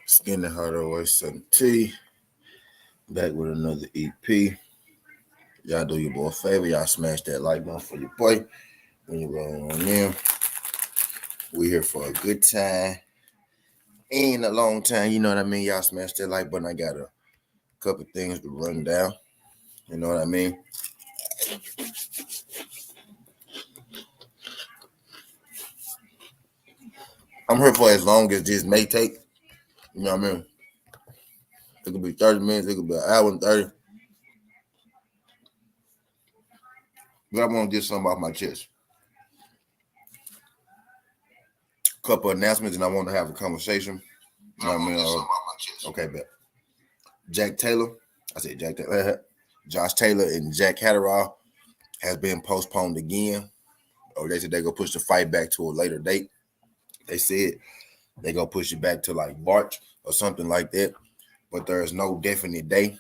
Skin the Heart Away 7T. Back with another EP. Y'all do your boy a favor. Y'all smash that like button for your boy. When you roll on in. We here for a good time. And a long time. You know what I mean? Y'all smash that like button. I got a couple things to run down. You know what I mean? I'm here for as long as this may take. You know what I mean? It could be 30 minutes. It could be an hour and 30. But I want to get something off my chest. Couple announcements, and I want to have a conversation. You know what I mean? Okay, bet. Jack Taylor. I said Jack Taylor. Josh Taylor and Taylor-Caterall has been postponed again. Or they said they're going to push the fight back to a later date. They said they're going to push it back to like March or something like that. But there is no definite day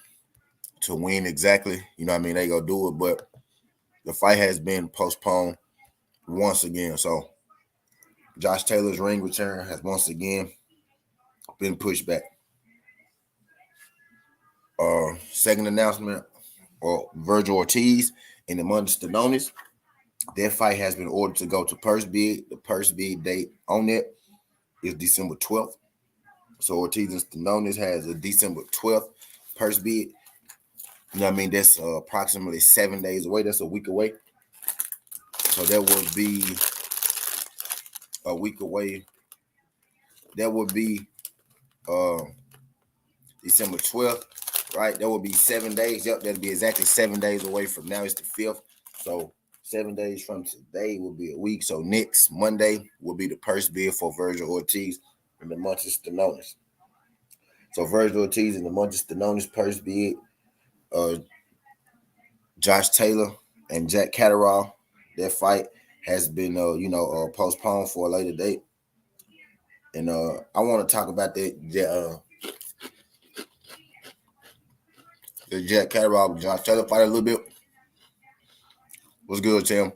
to when exactly. You know what I mean? They going to do it. But the fight has been postponed once again. So Josh Taylor's ring return has once again been pushed back. Second announcement, Virgil Ortiz and the Ortiz-Stanionis. Their fight has been ordered to go to purse bid. The purse bid date on that is December 12th. So Ortiz and Stanionis has a December 12th purse bid. You know what I mean? That's approximately 7 days away. That's a week away. So that would be a week away. That would be December 12th, right? That would be 7 days. Yep, that'll be exactly 7 days away from now. It's the 5th. So 7 days from today will be a week. So next Monday will be the purse bid for Virgil Ortiz and the Ortiz-Stanionis. So Virgil Ortiz and the Ortiz-Stanionis purse bid. Josh Taylor and Taylor-Caterall, their fight has been postponed for a later date. And I want to talk about the Taylor-Caterall Josh Taylor fight a little bit. What's good, Tim?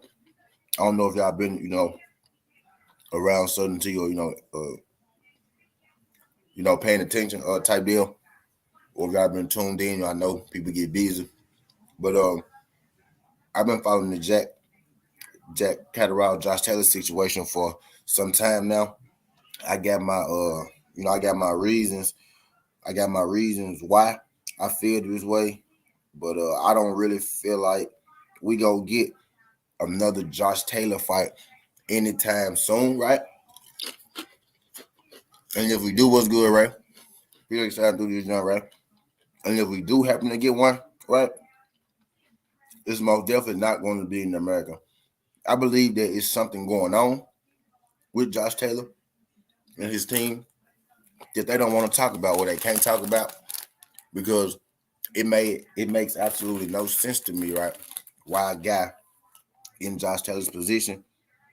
I don't know if y'all been, around certainty or paying attention type deal, or if y'all been tuned in. I know people get busy, but I've been following the Taylor-Caterall Josh Taylor situation for some time now. I got my I got my reasons. I got my reasons why I feel this way, but I don't really feel like we go get another Josh Taylor fight anytime soon, right? And if we do, what's good, right? We're excited to do this now, right? And if we do happen to get one, right, it's most definitely not going to be in America. I believe there is something going on with Josh Taylor and his team that they don't want to talk about, or they can't talk about, because it makes absolutely no sense to me, right? Why a guy in Josh Taylor's position,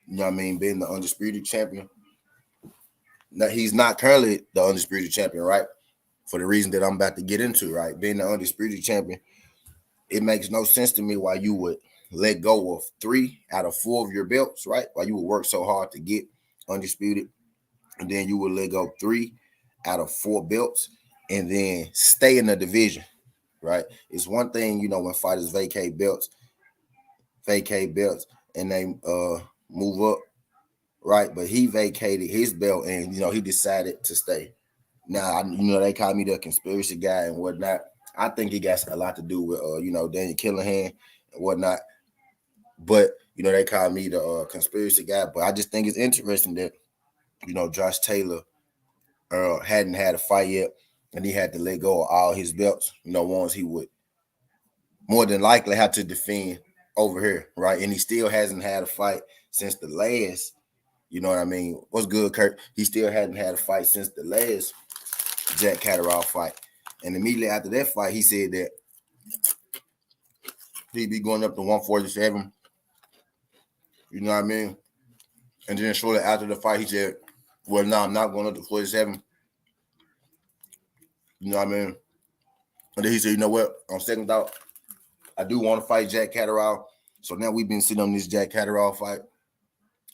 you know what I mean, being the undisputed champion. Now, he's not currently the undisputed champion, right? For the reason that I'm about to get into, right? Being the undisputed champion, it makes no sense to me why you would let go of 3 out of 4 of your belts, right? Why you would work so hard to get undisputed, and then you would let go 3 out of 4 belts and then stay in the division, right? It's one thing, when fighters vacate belts, and they move up, right? But he vacated his belt and, he decided to stay. Now, they call me the conspiracy guy and whatnot. I think he got a lot to do with, Daniel Killihan and whatnot. But, they call me the conspiracy guy. But I just think it's interesting that, Josh Taylor hadn't had a fight yet, and he had to let go of all his belts, ones he would more than likely have to defend over here, right? And he still hasn't had a fight since the last, you know what I mean? What's good, Kurt? He still hadn't had a fight since the last Taylor-Caterall fight. And immediately after that fight, he said that he'd be going up to 147. You know what I mean? And then shortly after the fight, he said, well, no, I'm not going up to 47. You know what I mean? And then he said, you know what? On second thought, I do want to fight Taylor-Caterall. So now we've been sitting on this Taylor-Caterall fight.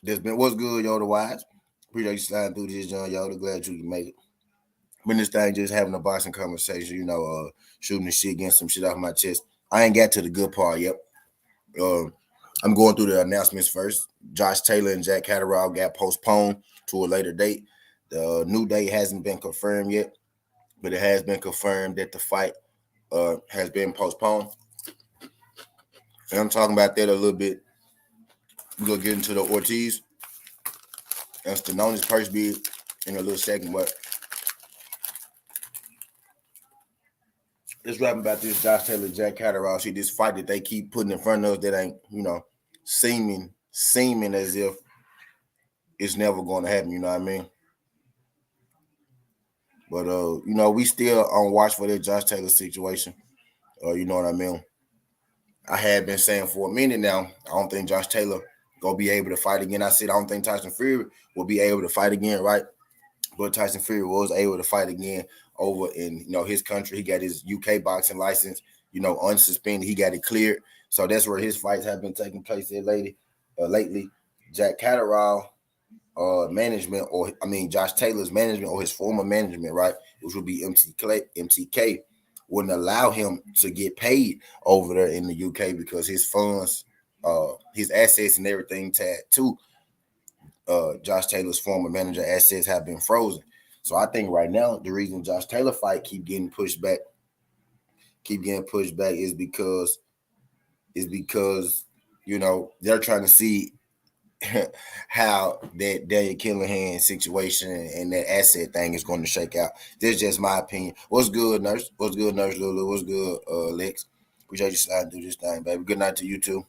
There's been, what's good, yo, the wise? Appreciate you sliding through this, John, yo. Glad you can make it. been this thing just having a boxing conversation, shooting the shit, getting some shit off my chest. I ain't got to the good part yet. Uh, I'm going through the announcements first. Josh Taylor and Jack Catterall got postponed to a later date. The new date hasn't been confirmed yet, but it has been confirmed that the fight has been postponed. And I'm talking about that a little bit. We're going to get into the Ortiz and Stanionis first bid in a little second, but let's rap about this Josh Taylor, Jack Catterall. See, this fight that they keep putting in front of us that ain't, seeming as if it's never going to happen, you know what I mean? But, we still on watch for that Josh Taylor situation. You know what I mean? I had been saying for a minute now, I don't think Josh Taylor going to be able to fight again. I said I don't think Tyson Fury will be able to fight again, right? But Tyson Fury was able to fight again over in, his country. He got his UK boxing license, unsuspended. He got it cleared. So that's where his fights have been taking place there lately. Jack Catterall management, Josh Taylor's management or his former management, right, which would be MTK, wouldn't allow him to get paid over there in the UK because his funds, his assets and everything tied to Josh Taylor's former manager assets have been frozen. So I think right now the reason Josh Taylor fight keep getting pushed back is because they're trying to see how that Daniel Killihan situation and that asset thing is going to shake out. This is just my opinion. What's good, Nurse? What's good, Nurse Lulu? What's good, Lex? Appreciate you sliding through this thing, baby. Good night to you too.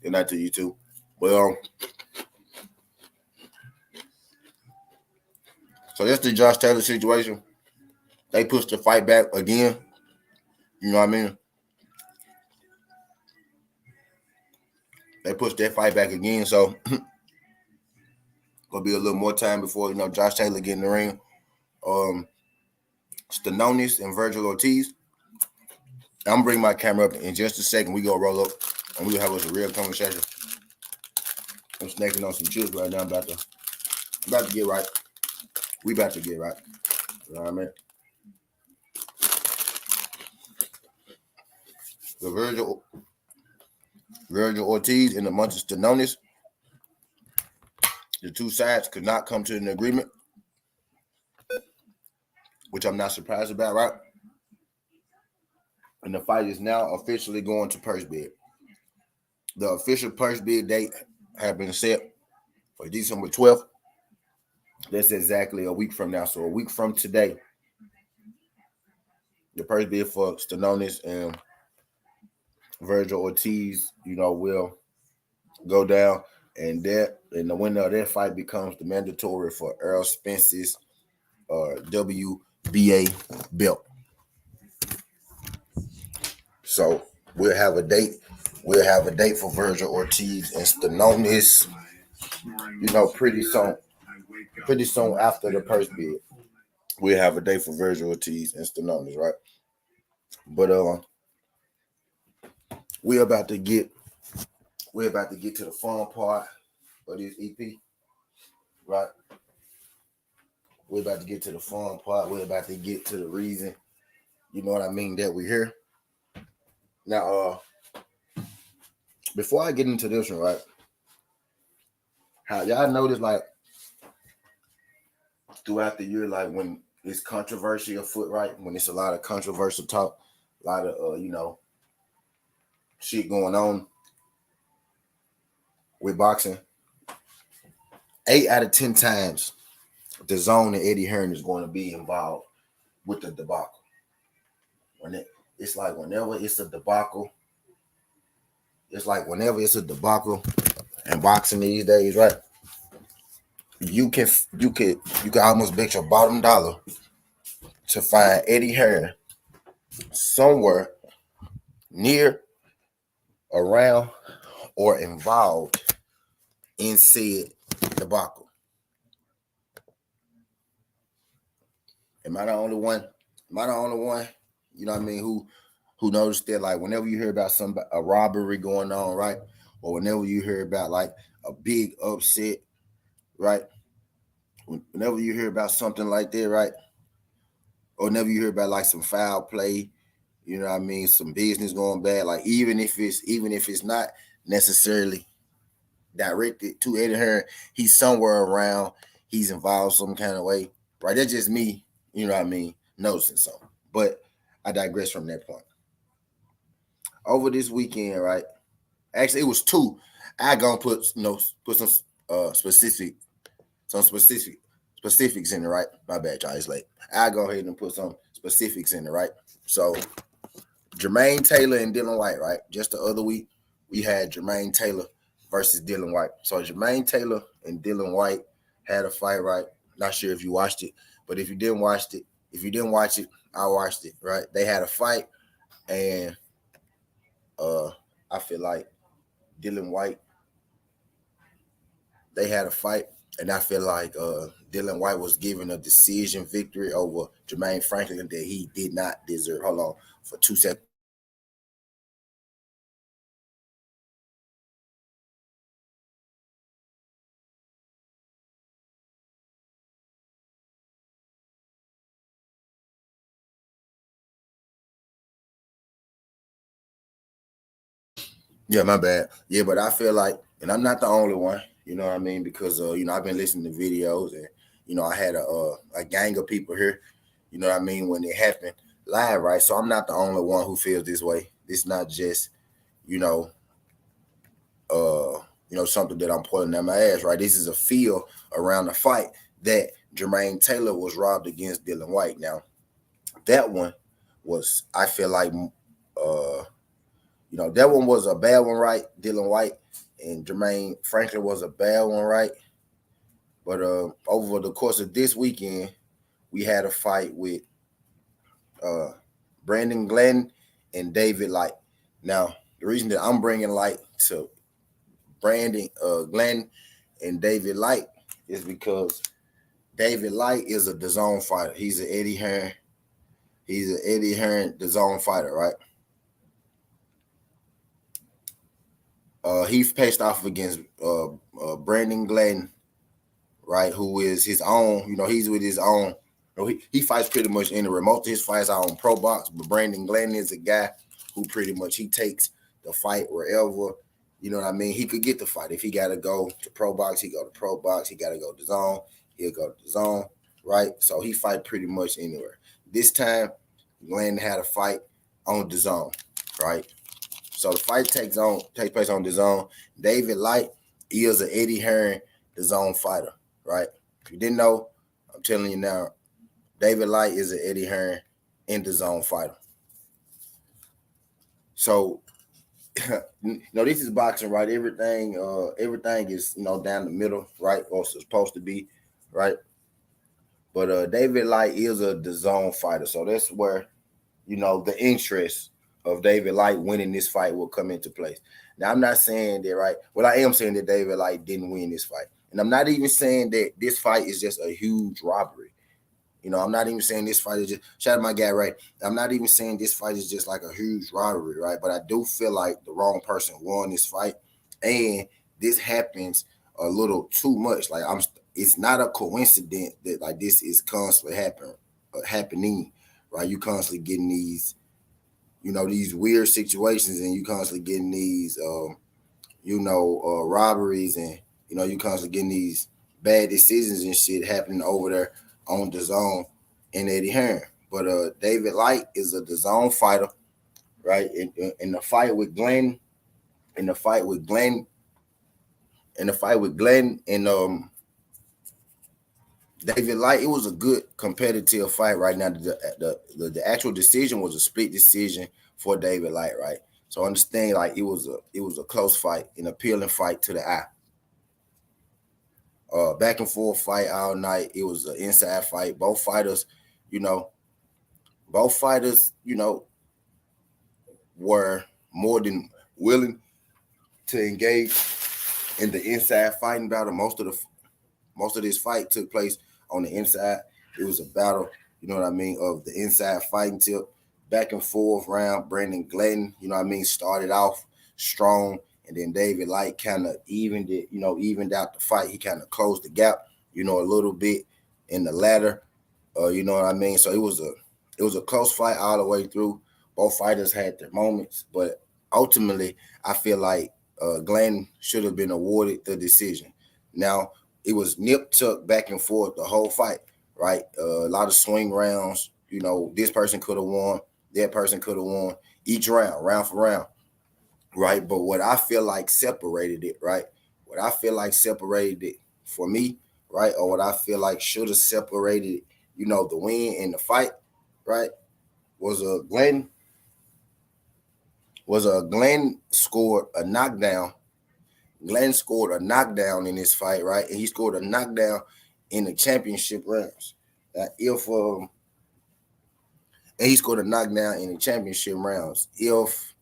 Good night to you too. Well, so that's the Josh Taylor situation. They pushed the fight back again. You know what I mean? They pushed that fight back again, so gonna be a little more time before Josh Taylor get in the ring. Stanionis and Virgil Ortiz. I'm gonna bring my camera up in just a second. We gonna roll up and we gonna have us a real conversation. I'm snacking on some chips right now. I'm about to get right. We about to get right. You know what I mean? The Virgil Ortiz and the Muncie Stanionis, the two sides could not come to an agreement, which I'm not surprised about, right? And the fight is now officially going to purse bid. The official purse bid date has been set for December 12th. That's exactly a week from now. So a week from today, the purse bid for Stanionis and Virgil Ortiz, will go down, and the winner of that fight becomes the mandatory for Errol Spence's WBA belt. So we'll have a date. We'll have a date for Virgil Ortiz and Stanionis, pretty soon after the purse bid. We'll have a date for Virgil Ortiz and Stanionis, right? But we're about to get to the fun part of this EP, right? We're about to get to the fun part. We're about to get to the reason, you know what I mean, that we're here. Now, before I get into this one, right? How y'all notice, like, throughout the year, like when it's controversy afoot, right? When it's a lot of controversial talk, a lot of shit going on with boxing. 8 out of 10 times, Dazn and Eddie Hearn is going to be involved with the debacle. Whenever it's a debacle in boxing these days, right? You can almost bet your bottom dollar to find Eddie Hearn somewhere near, around, or involved in said debacle. Am I the only one? You know what I mean? Who noticed that, like, whenever you hear about a robbery going on, right? Or whenever you hear about like a big upset, right? Whenever you hear about something like that, right? or whenever you hear about like some foul play, you know what I mean, some business going bad, like even if it's not necessarily directed to Eddie Hearn, he's somewhere around, he's involved some kind of way, right? That's just me, you know what I mean, noticing something. But I digress from that point. Over this weekend, right? Actually, it was two. I gonna put put some specific some specifics in it, right? My bad, y'all. It's late. I go ahead and put some specifics in it, right? So Jermaine Taylor and Dylan White, right? Just the other week, we had Jermaine Taylor versus Dylan White. So Jermaine Taylor and Dylan White had a fight, right? Not sure if you watched it, but if you didn't watch it, I watched it, right? They had a fight, and I feel like Dylan White, they had a fight, and I feel like Dylan White was given a decision victory over Jermaine Franklin that he did not deserve. Hold on for 2 seconds. Yeah, my bad. Yeah, but I feel like, and I'm not the only one. You know what I mean? Because I've been listening to videos, and I had a gang of people here. You know what I mean, when it happened live, right? So I'm not the only one who feels this way. It's not just you know something that I'm pulling at my ass, right? This is a feel around the fight that Jermaine Taylor was robbed against Dylan White. Now that one was, I feel like, that one was a bad one, right? Dylan White and Jermaine Franklin was a bad one, right? But over the course of this weekend, we had a fight with Brandon Glanton and David Light. Now, the reason that I'm bringing light to Brandon Glanton and David Light is because David Light is a Dazn fighter. He's an Eddie Hearn. He's an Eddie Hearn Dazn fighter, right? He faced off against Brandon Glanton, right? Who is his own, he's with his own. He fights pretty much anywhere. Most of his fights are on Pro Box, but Brandon Glanton is a guy who pretty much he takes the fight wherever, you know what I mean? He could get the fight. If he got to go to Pro Box, he go to Pro Box. He got to go to Dazn, he'll go to Dazn, right? So he fight pretty much anywhere. This time, Glanton had a fight on Dazn, right? So the fight takes place on Dazn. David Light is an Eddie Hearn Dazn fighter, right? If you didn't know, I'm telling you now, David Light is an Eddie Hearn in Dazn fighter. So, this is boxing, right? Everything is down the middle, right? Or supposed to be, right? But David Light is a Dazn fighter, so that's where the interest of David Light winning this fight will come into place. Now, I'm not saying that, right? Well, I am saying that David Light didn't win this fight. And I'm not even saying that this fight is just a huge robbery. I'm not even saying this fight is just, shout out my guy, right? I'm not even saying this fight is just like a huge robbery, right? But I do feel like the wrong person won this fight. And this happens a little too much. Like, it's not a coincidence that like this is constantly happening, right? You constantly getting these, these weird situations, and you constantly getting these, robberies, and, you constantly getting these bad decisions and shit happening over there on Dazn and Eddie Hearn. But David Light is a Dazn fighter, right? In the fight with Glenn, and David Light, it was a good competitive fight right now. The actual decision was a split decision for David Light, right? So understand, like, it was a close fight, an appealing fight to the eye. Back and forth fight all night. It was an inside fight. Both fighters, were more than willing to engage in the inside fighting battle. Most of this fight took place on the inside. It was a battle, of the inside fighting tip, back and forth round. Brandon Glanton, started off strong, and then David Light kind of evened out the fight. He kind of closed the gap, a little bit in the ladder. So it was It was a close fight all the way through. Both fighters had their moments, but ultimately, I feel like Glanton should have been awarded the decision. Now, it was nip tuck back and forth the whole fight, right? A lot of swing rounds. This person could have won, that person could have won each round, round for round, right? But what I feel like separated it, right? What I feel like separated it for me, right? Or what I feel like should have separated, the win in the fight, right? Was a Glenn scored a knockdown. Glenn scored a knockdown in this fight, right? And he scored a knockdown in the championship rounds. And he scored a knockdown in the championship rounds. If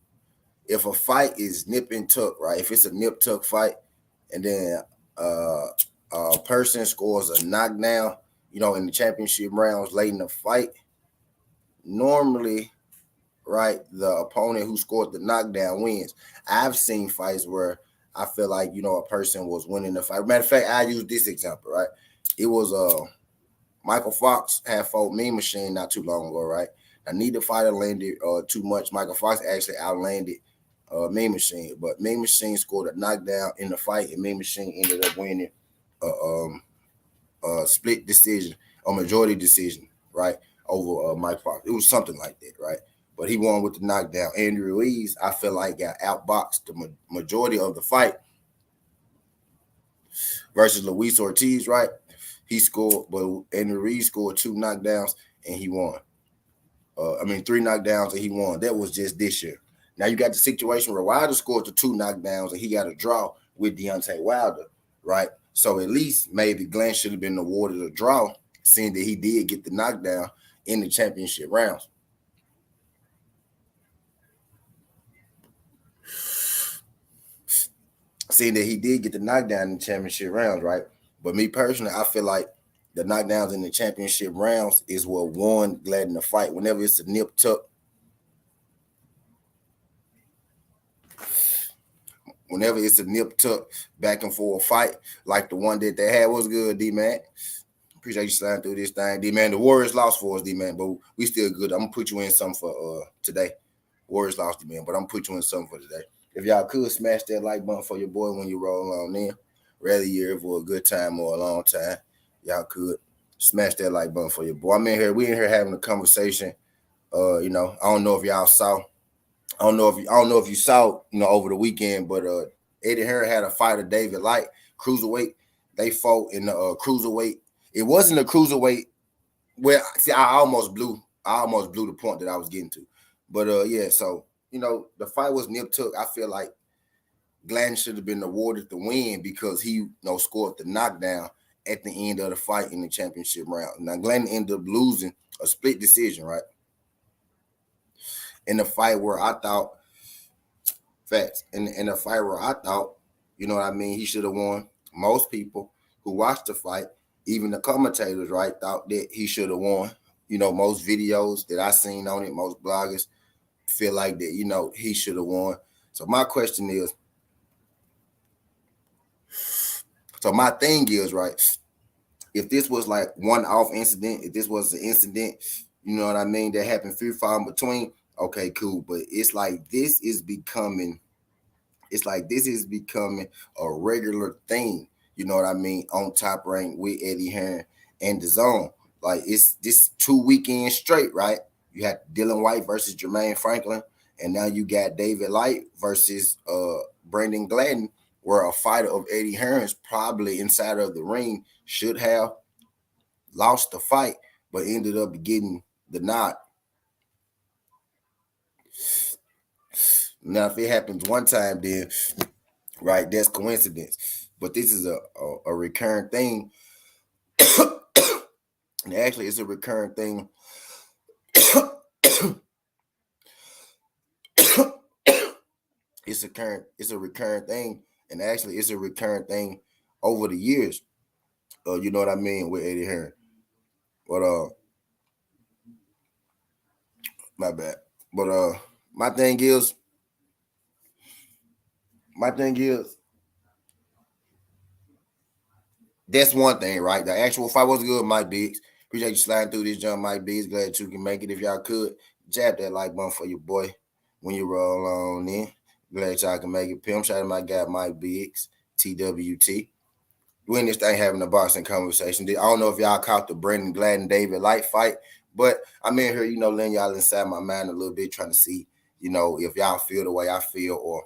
a fight is nip and tuck, right? If it's a nip tuck fight, and then a person scores a knockdown, in the championship rounds late in the fight, normally, right, the opponent who scored the knockdown wins. I've seen fights where I feel like, a person was winning the fight. Matter of fact, I use this example, right? It was Michael Fox had fought Mean Machine not too long ago, right? Now, neither fighter landed too much. Michael Fox actually outlanded Mean Machine, but Mean Machine scored a knockdown in the fight, and Mean Machine ended up winning a split decision, a majority decision, right, over Mike Fox. It was something like that, right? But he won with the knockdown. Andy Ruiz, I feel like, got outboxed the majority of the fight versus Luis Ortiz, right? He scored, but Andy Ruiz scored 2 knockdowns and he won. 3 knockdowns and he won. That was just this year. Now you got the situation where Wilder scored the 2 knockdowns and he got a draw with Deontay Wilder, right? So at least maybe Glenn should have been awarded a draw, seeing that he did get the knockdown in the championship rounds. Seeing that he did get the knockdown in the championship rounds, right? But me personally, I feel like the knockdowns in the championship rounds is what won Gladden the fight. Whenever it's a nip tuck, back and forth fight, like the one that they had was good, D-Man. Appreciate you sliding through this thing, D-Man. The Warriors lost for us, D-Man, but we still good. I'm going to put you in something for today. Warriors lost, D-Man, but I'm going to put you in something for today. If y'all could smash that like button for your boy when you roll on in, whether you're for a good time or a long time, y'all could smash that like button for your boy. We in here having a conversation. I don't know if y'all saw. I don't know if you saw, over the weekend, but Eddie Hearn had a fight of David Light, cruiserweight. They fought in the cruiserweight. It wasn't a cruiserweight. Well, see, I almost blew the point that I was getting to. But yeah, so the fight was nip tuck. I feel like Glanton should have been awarded the win because he scored the knockdown at the end of the fight in the championship round. Now Glanton ended up losing a split decision, right? In the fight where I thought in the fight where I thought, he should have won. Most people who watched the fight, even the commentators, right, thought that he should have won. Most videos that I seen on it, most bloggers feel like that, he should have won. So my question is, my thing is, right, if this was like one-off incident, if this was an incident, that happened few far in between, okay, cool. But it's like this is becoming a regular thing, on Top Rank with Eddie Hearn and Dazn. Like it's this 2 weekends straight, right? You had Dylan White versus Jermaine Franklin, and now you got David Light versus Brendan Gladden, where a fighter of Eddie Hearn's probably inside of the ring should have lost the fight, but ended up getting the nod. Now, if it happens one time, then right, that's coincidence. But this is a recurring thing. And actually, it's a recurring thing. It's a recurring thing, and actually, it's a recurring thing over the years. You know what I mean with Eddie Hearn. But my bad. But my thing is, that's one thing, right? The actual fight was good, Mike Biggs. Appreciate you sliding through this, John Mike B. Glad you can make it. If y'all could, jab that like button for your boy when you roll on in. Glad y'all can make it. Pimp, shout out to my guy Mike Biggs, TWT. We in this thing having a boxing conversation. I don't know if y'all caught the Brendan Glanton David Light fight, but I'm in here, letting y'all inside my mind a little bit, trying to see, if y'all feel the way I feel, or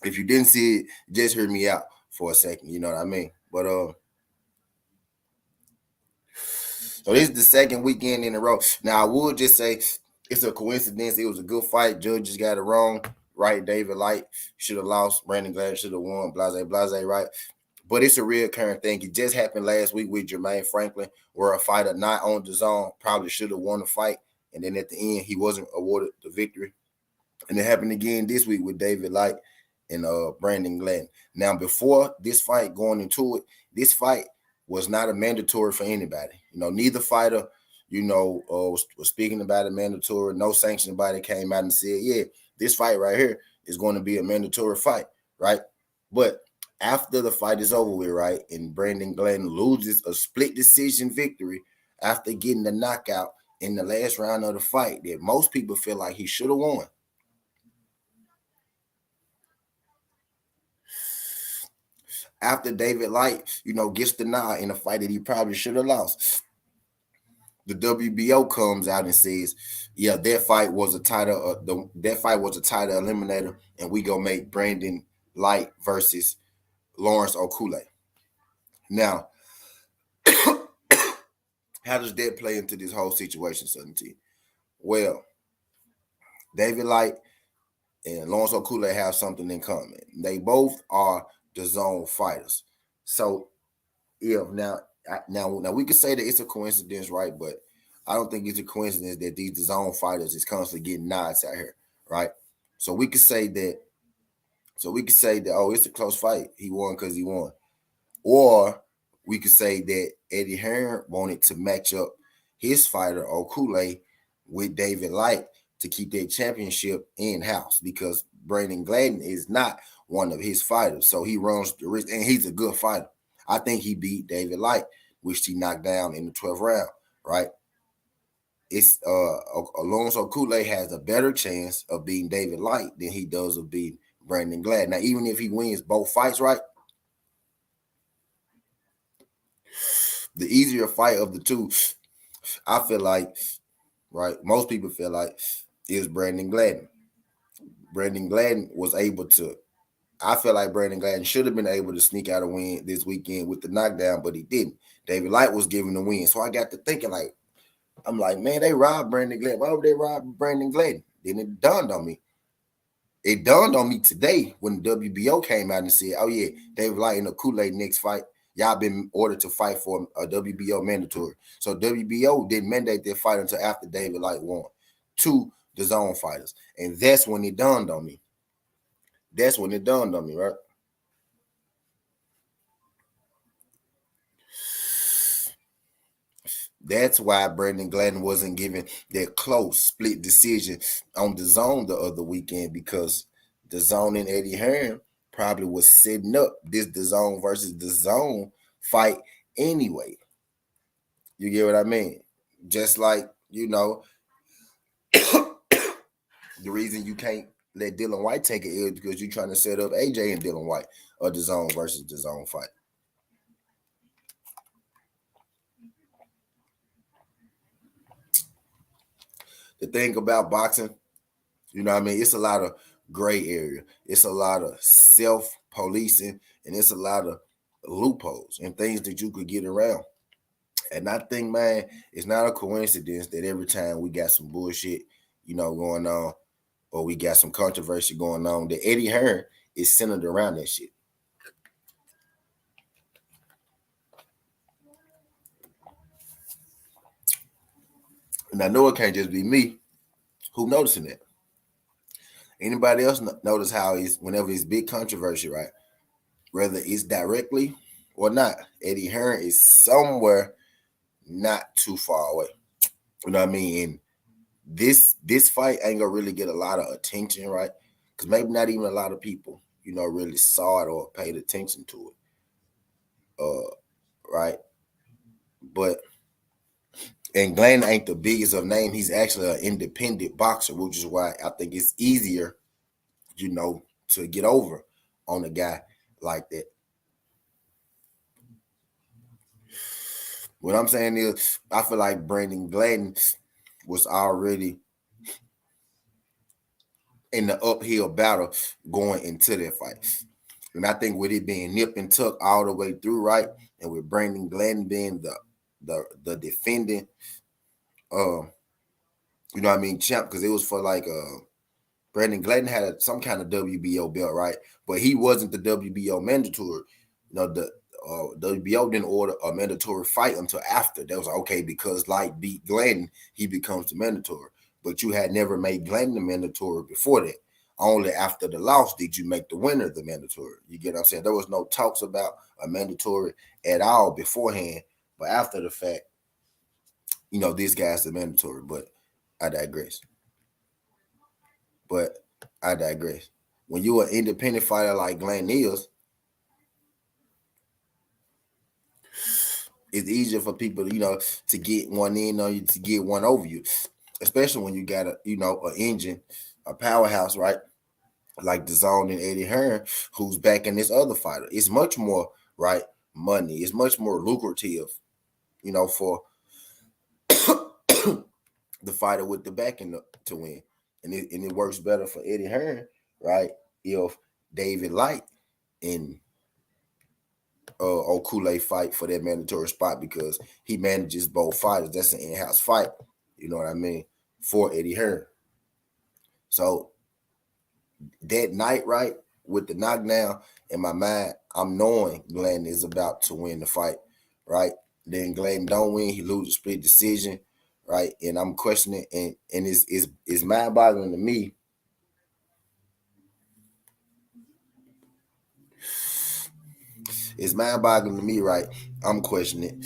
if you didn't see it, just hear me out for a second. You know what I mean? But so this is the second weekend in a row. Now I would just say it's a coincidence. It was a good fight. Judges got it wrong. Right, David Light should have lost. Brandon Glanton should have won. Blase, right? But it's a real current thing. It just happened last week with Jermaine Franklin, where a fighter not on Dazn probably should have won the fight. And then at the end, he wasn't awarded the victory. And it happened again this week with David Light and Brandon Glanton. Now, before this fight, going into it, this fight was not a mandatory for anybody. Neither fighter, was speaking about it mandatory. No sanctioning body came out and said, yeah, this fight right here is going to be a mandatory fight, right? But after the fight is over with, right, and Brandon Glanton loses a split decision victory after getting the knockout in the last round of the fight that most people feel like he should have won. After David Light, gets the nod in a fight that he probably should have lost, the WBO comes out and says, yeah, that fight was a title. That fight was a title eliminator, and we gonna make Brandon Light versus Lawrence Okule. Now, how does that play into this whole situation, 17? Well, David Light and Lawrence Okule have something in common. They both are Dazn fighters. So, yeah, now we could say that it's a coincidence, right? But I don't think it's a coincidence that these Dazn fighters is constantly getting nods out here, right? So we could say that. Oh, it's a close fight. He won because he won. Or we could say that Eddie Hearn wanted to match up his fighter Okule with David Light to keep their championship in-house, because Brandon Glanton is not one of his fighters. So he runs the risk, and he's a good fighter. I think he beat David Light, which he knocked down in the 12th round, right? It's Alonso Okule has a better chance of beating David Light than he does of beating Brandon Glanton. Now, even if he wins both fights, right, the easier fight of the two, I feel like, right, most people feel like, is Brandon Glanton. Brandon Glanton was able to, I feel like Brandon Glanton should have been able to sneak out a win this weekend with the knockdown, but he didn't. David Light was given the win. So I got to thinking, I'm like, man, they robbed Brandon Glanton. Why would they rob Brandon Glanton? Then it dawned on me. It dawned on me today when the WBO came out and said, oh, yeah, David Light and Okule next fight. Y'all been ordered to fight for a WBO mandatory. So WBO didn't mandate their fight until after David Light won. Two Dazn fighters. And that's when it dawned on me. Right? That's why Brandon Glanton wasn't given that close split decision on Dazn the other weekend, because Dazn and Eddie Hearn probably was setting up this Dazn versus Dazn fight anyway. You get what I mean? Just like, the reason you can't let Dylan White take it is because you're trying to set up AJ and Dylan White, a Dazn versus Dazn fight. The thing about boxing, it's a lot of gray area. It's a lot of self-policing, and it's a lot of loopholes and things that you could get around. And I think, man, it's not a coincidence that every time we got some bullshit, going on, or we got some controversy going on, that Eddie Hearn is centered around that shit. And I know it can't just be me who noticing that. Anybody else notice how whenever it's big controversy, right? Whether it's directly or not, Eddie Hearn is somewhere not too far away. You know what I mean? And this fight ain't gonna really get a lot of attention, right? Because maybe not even a lot of people, really saw it or paid attention to it. Right? But And Glenn ain't the biggest of name. He's actually an independent boxer, which is why I think it's easier, to get over on a guy like that. What I'm saying is, I feel like Brandon Glanton was already in the uphill battle going into that fight. And I think with it being nip and tuck all the way through, right? And with Brandon Glanton being the defending champ, because it was for like Brandon Glanton had some kind of WBO belt, right? But he wasn't the WBO mandatory. The WBO didn't order a mandatory fight until after. That was like, okay, because Light beat Glanton, he becomes the mandatory. But you had never made Glanton the mandatory before that. Only after the loss did you make the winner the mandatory. You get what I'm saying? There was no talks about a mandatory at all beforehand. But after the fact, this guy's the mandatory. But I digress. But I digress. When you're an independent fighter like Glenn is, it's easier for people, to get one in on you, to get one over you, especially when you got an engine, a powerhouse, right? Like Dazn and Eddie Hearn, who's backing this other fighter. It's much more, right, money. It's much more lucrative, for the fighter with the backing to win. And it works better for Eddie Hearn, right? If David Light and Okule fight for that mandatory spot, because he manages both fighters. That's an in-house fight. You know what I mean? For Eddie Hearn. So that night, right, with the knockdown in my mind, I'm knowing Glenn is about to win the fight, right? Then Glenn don't win, he loses split decision, right? And I'm questioning, and it's mind-boggling to me. It's mind-boggling to me, right? I'm questioning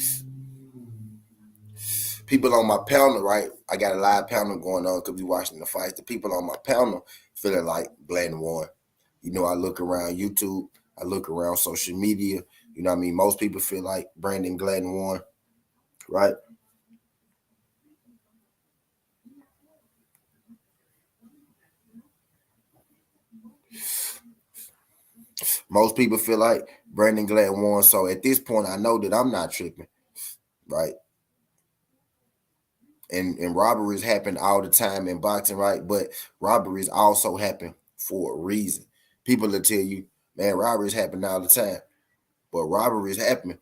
people on my panel, right? I got a live panel going on because we watching the fights. The people on my panel feeling like Glenn won. I look around YouTube, I look around social media. You know what I mean? Most people feel like Brandon Glanton won, right? Most people feel like Brandon Glanton won. So at this point, I know that I'm not tripping, right? And robberies happen all the time in boxing, right? But robberies also happen for a reason. People will tell you, man, robberies happen all the time. But robberies happen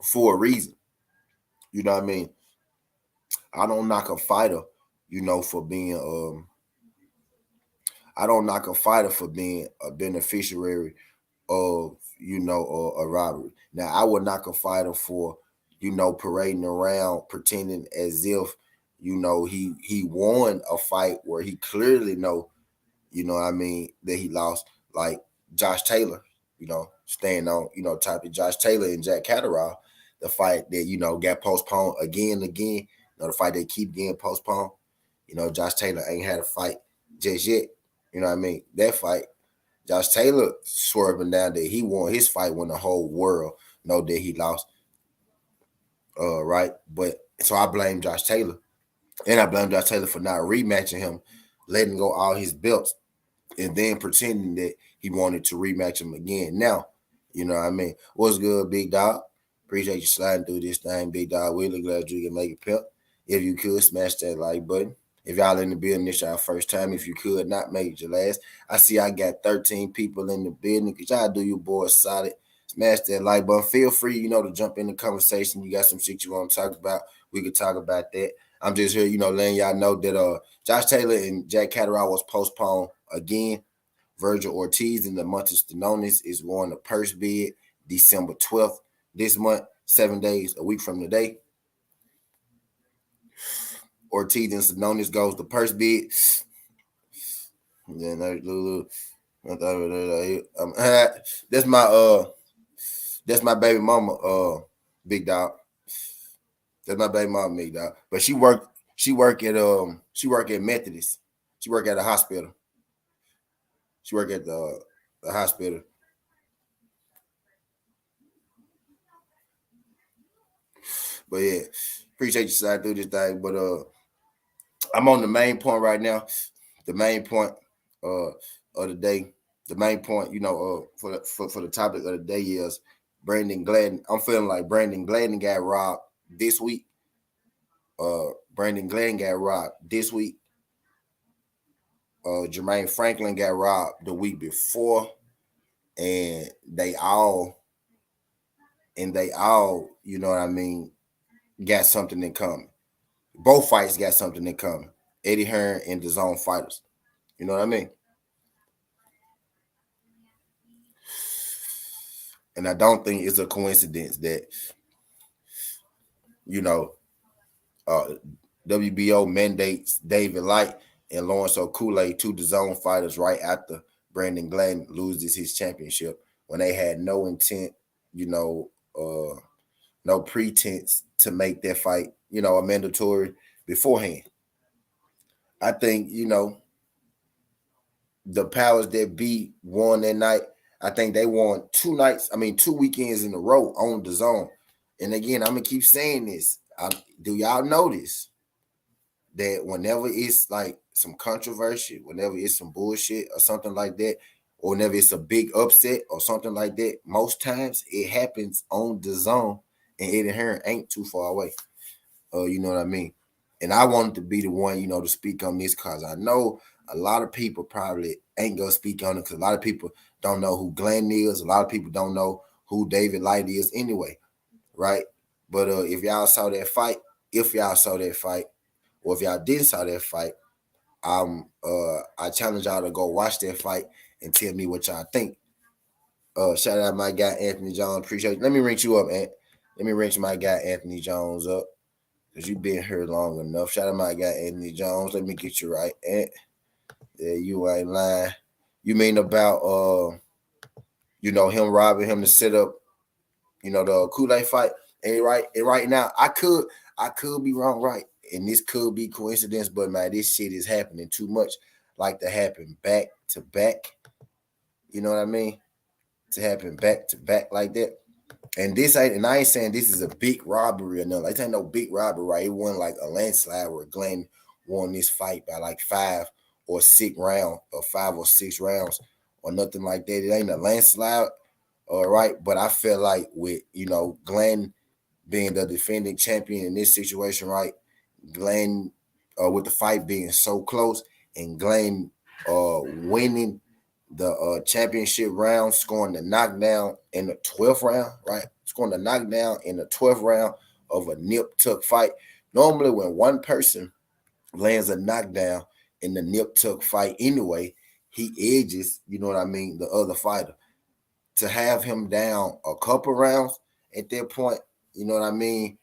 for a reason. You know what I mean? I don't knock a fighter, for being I don't knock a fighter for being a beneficiary of, a robbery. Now I would knock a fighter for, parading around pretending as if, he won a fight where he clearly what I mean, that he lost, like Josh Taylor, staying on, topic Josh Taylor and Jack Catterall, the fight that, got postponed again and again, the fight that keep getting postponed. Josh Taylor ain't had a fight just yet. You know what I mean? That fight, Josh Taylor swerving down that he won his fight when the whole world know that he lost. Right? But so I blame Josh Taylor. And I blame Josh Taylor for not rematching him, letting go all his belts, and then pretending that he wanted to rematch him again. Now, you know what I mean? What's good, big dog? Appreciate you sliding through this thing, big dog. Really glad you can make it pimp. If you could, smash that like button. If y'all in the building, this y'all first time. If you could, not make it your last. I see I got 13 people in the building. Could y'all do your boys solid? Smash that like button. Feel free, to jump in the conversation. You got some shit you want to talk about, we could talk about that. I'm just here, letting y'all know that Josh Taylor and Jack Catterall was postponed again. Virgil Ortiz and the Stanionis is going to purse bid December 12th this month, 7 days, a week from today. Ortiz and Stanionis goes to purse bid. That's my baby mama, big dog. That's my baby mama, big dog. But she work at Methodist. She work at a hospital. She work at the hospital. But yeah, appreciate you sliding through this thing. But I'm on the main point right now. The main point of the day. The main point, for the topic of the day is Brandon Glanton. I'm feeling like Brandon Glanton got robbed this week. Brandon Glanton got robbed this week. Jermaine Franklin got robbed the week before, and they all, you know what I mean, got something in common. Both fights got something in common. Eddie Hearn and Dazn fighters. You know what I mean? And I don't think it's a coincidence that, you know, WBO mandates David Light and Lawrence Okule, two Dazn fighters, right after Brandon Glanton loses his championship when they had no intent, no pretense to make that fight, a mandatory beforehand. I think, the powers that be won that night. I think they won 2 weekends in a row on Dazn. And again, I'm gonna keep saying this. Do y'all notice that whenever it's like some controversy, whenever it's some bullshit or something like that, or whenever it's a big upset or something like that, most times it happens on Dazn, and Eddie Hearn ain't too far away. You know what I mean? And I wanted to be the one, to speak on this because I know a lot of people probably ain't gonna speak on it because a lot of people don't know who Glenn is. A lot of people don't know who David Light is anyway, right? But if y'all saw that fight, or if y'all didn't saw that fight, I challenge y'all to go watch that fight and tell me what y'all think. Shout out my guy Anthony Jones. Appreciate it. Let me ring you up, Ant. Let me ring my guy Anthony Jones up. Because you've been here long enough. Shout out my guy Anthony Jones. Let me get you right, Ant. Yeah, you ain't lying. You mean about him robbing him to set up, the Kool-Aid fight? And right now, I could be wrong, right? And this could be coincidence, but man, this shit is happening too much, like to happen back to back. You know what I mean? To happen back to back like that. And I ain't saying this is a big robbery or nothing. Like, this ain't no big robbery, right? It wasn't like a landslide where Glenn won this fight by like 5 or 6 rounds or nothing like that. It ain't a landslide, all right? But I feel like with, Glenn being the defending champion in this situation, right? Glenn, with the fight being so close and Glenn winning the championship round, scoring the knockdown in the 12th round, right? Scoring the knockdown in the 12th round of a nip-tuck fight. Normally, when one person lands a knockdown in the nip-tuck fight anyway, he edges, you know what I mean, the other fighter. To have him down a couple rounds at that point, you know what I mean,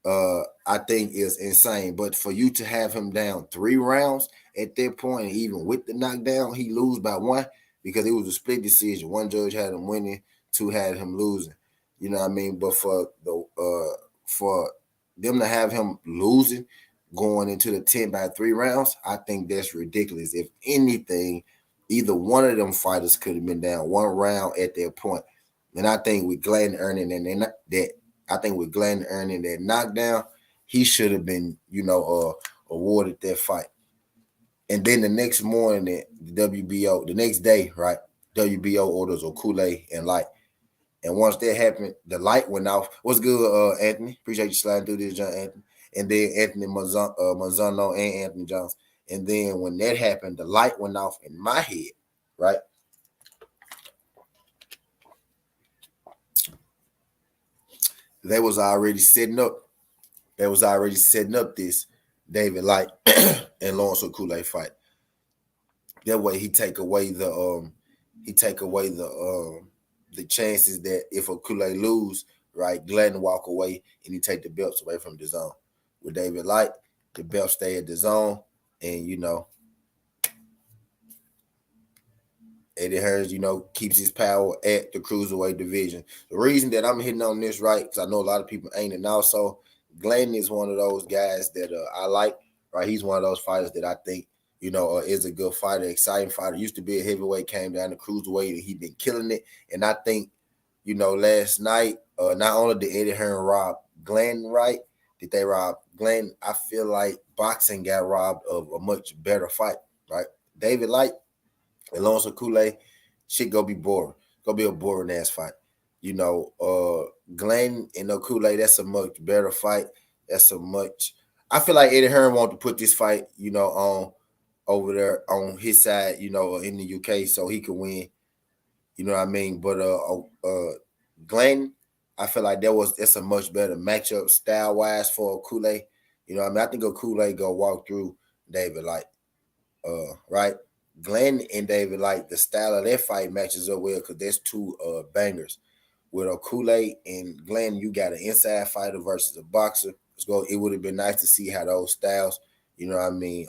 I think is insane. But for you to have him down 3 rounds at that point, and even with the knockdown, he lose by 1 because it was a split decision. 1 judge had him winning, 2 had him losing. You know what I mean? But for them to have him losing going into the 10-by-3 rounds, I think that's ridiculous. If anything, either one of them fighters could have been down 1 round at that point. And I think with Glanton earning that knockdown, he should have been, awarded that fight. And then the next morning, the next day, right, WBO orders Okule and Light. And once that happened, the light went off. What's good, Anthony? Appreciate you sliding through this, John Anthony. And then Anthony Manzano and Anthony Jones. And then when that happened, the light went off in my head, right? They was already setting up this David Light and Lawrence Okule fight. That way he take away the chances that if Okule lose, right, Glanton walk away and he take the belts away from Dazn. With David Light, the belts stay at Dazn, and Eddie Hearn, keeps his power at the cruiserweight division. The reason that I'm hitting on this, right, because I know a lot of people ain't, and also Glanton is one of those guys that I like, right? He's one of those fighters that I think, is a good fighter, exciting fighter. Used to be a heavyweight, came down to cruiserweight, and he been killing it. And I think, last night, not only did Eddie Hearn rob Glanton, right, Did they rob Glenn? I feel like boxing got robbed of a much better fight, right? David Light, Alonso Kool-Aid, shit go be boring. Go be a boring ass fight. You know, Glenn and no Kool-Aid, that's a much better fight. That's a much. I feel like Eddie Hearn wanted to put this fight, on over there on his side, in the UK, so he could win. You know what I mean? But Glenn, I feel like that's a much better matchup style wise for Kool-Aid. You know what I mean? I think a Kool-Aid go walk through David Light. Right? Glenn and David Light, the style of their fight matches up well because there's two bangers. With a Kool-Aid and Glenn, you got an inside fighter versus a boxer. It would have been nice to see how those styles, you know what I mean,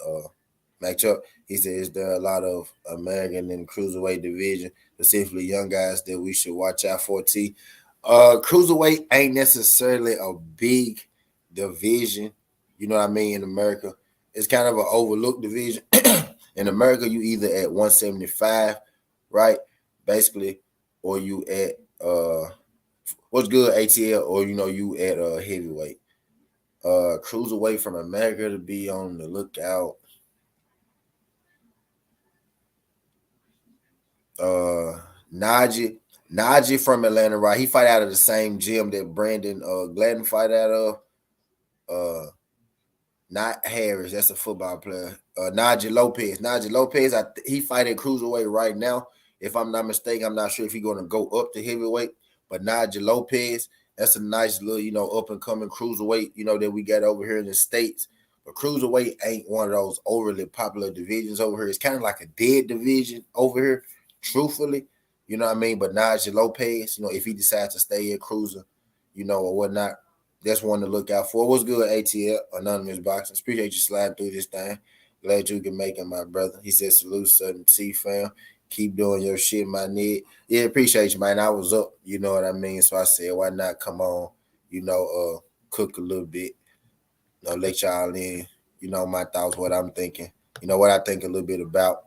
match up. He said, is there a lot of American and cruiserweight division, specifically young guys that we should watch out for? Cruiserweight ain't necessarily a big division, you know what I mean, in America. It's kind of an overlooked division. In America, you either at 175, right? Basically, or you at what's good, ATL, or you at heavyweight. Cruiserweight from America to be on the lookout. Najee from Atlanta, right? He fight out of the same gym that Brandon Glanton fight out of. Not Harris, that's a football player. Najee Lopez. He fight at cruiserweight right now. If I'm not mistaken, I'm not sure if he's going to go up to heavyweight. But Najee Lopez, that's a nice little, up and coming cruiserweight, that we got over here in the States. But cruiserweight ain't one of those overly popular divisions over here. It's kind of like a dead division over here, truthfully. You know what I mean? But Najee Lopez, if he decides to stay at cruiser, or whatnot, that's one to look out for. What's good, ATL, Anonymous Boxing? Appreciate you sliding through this thing. Glad you can make it, my brother. He said, salute, Southern T fam. Keep doing your shit, my nigga. Yeah, appreciate you, man. I was up, you know what I mean? So I said, why not come on, cook a little bit, let y'all in, my thoughts, what I'm thinking, what I think a little bit about,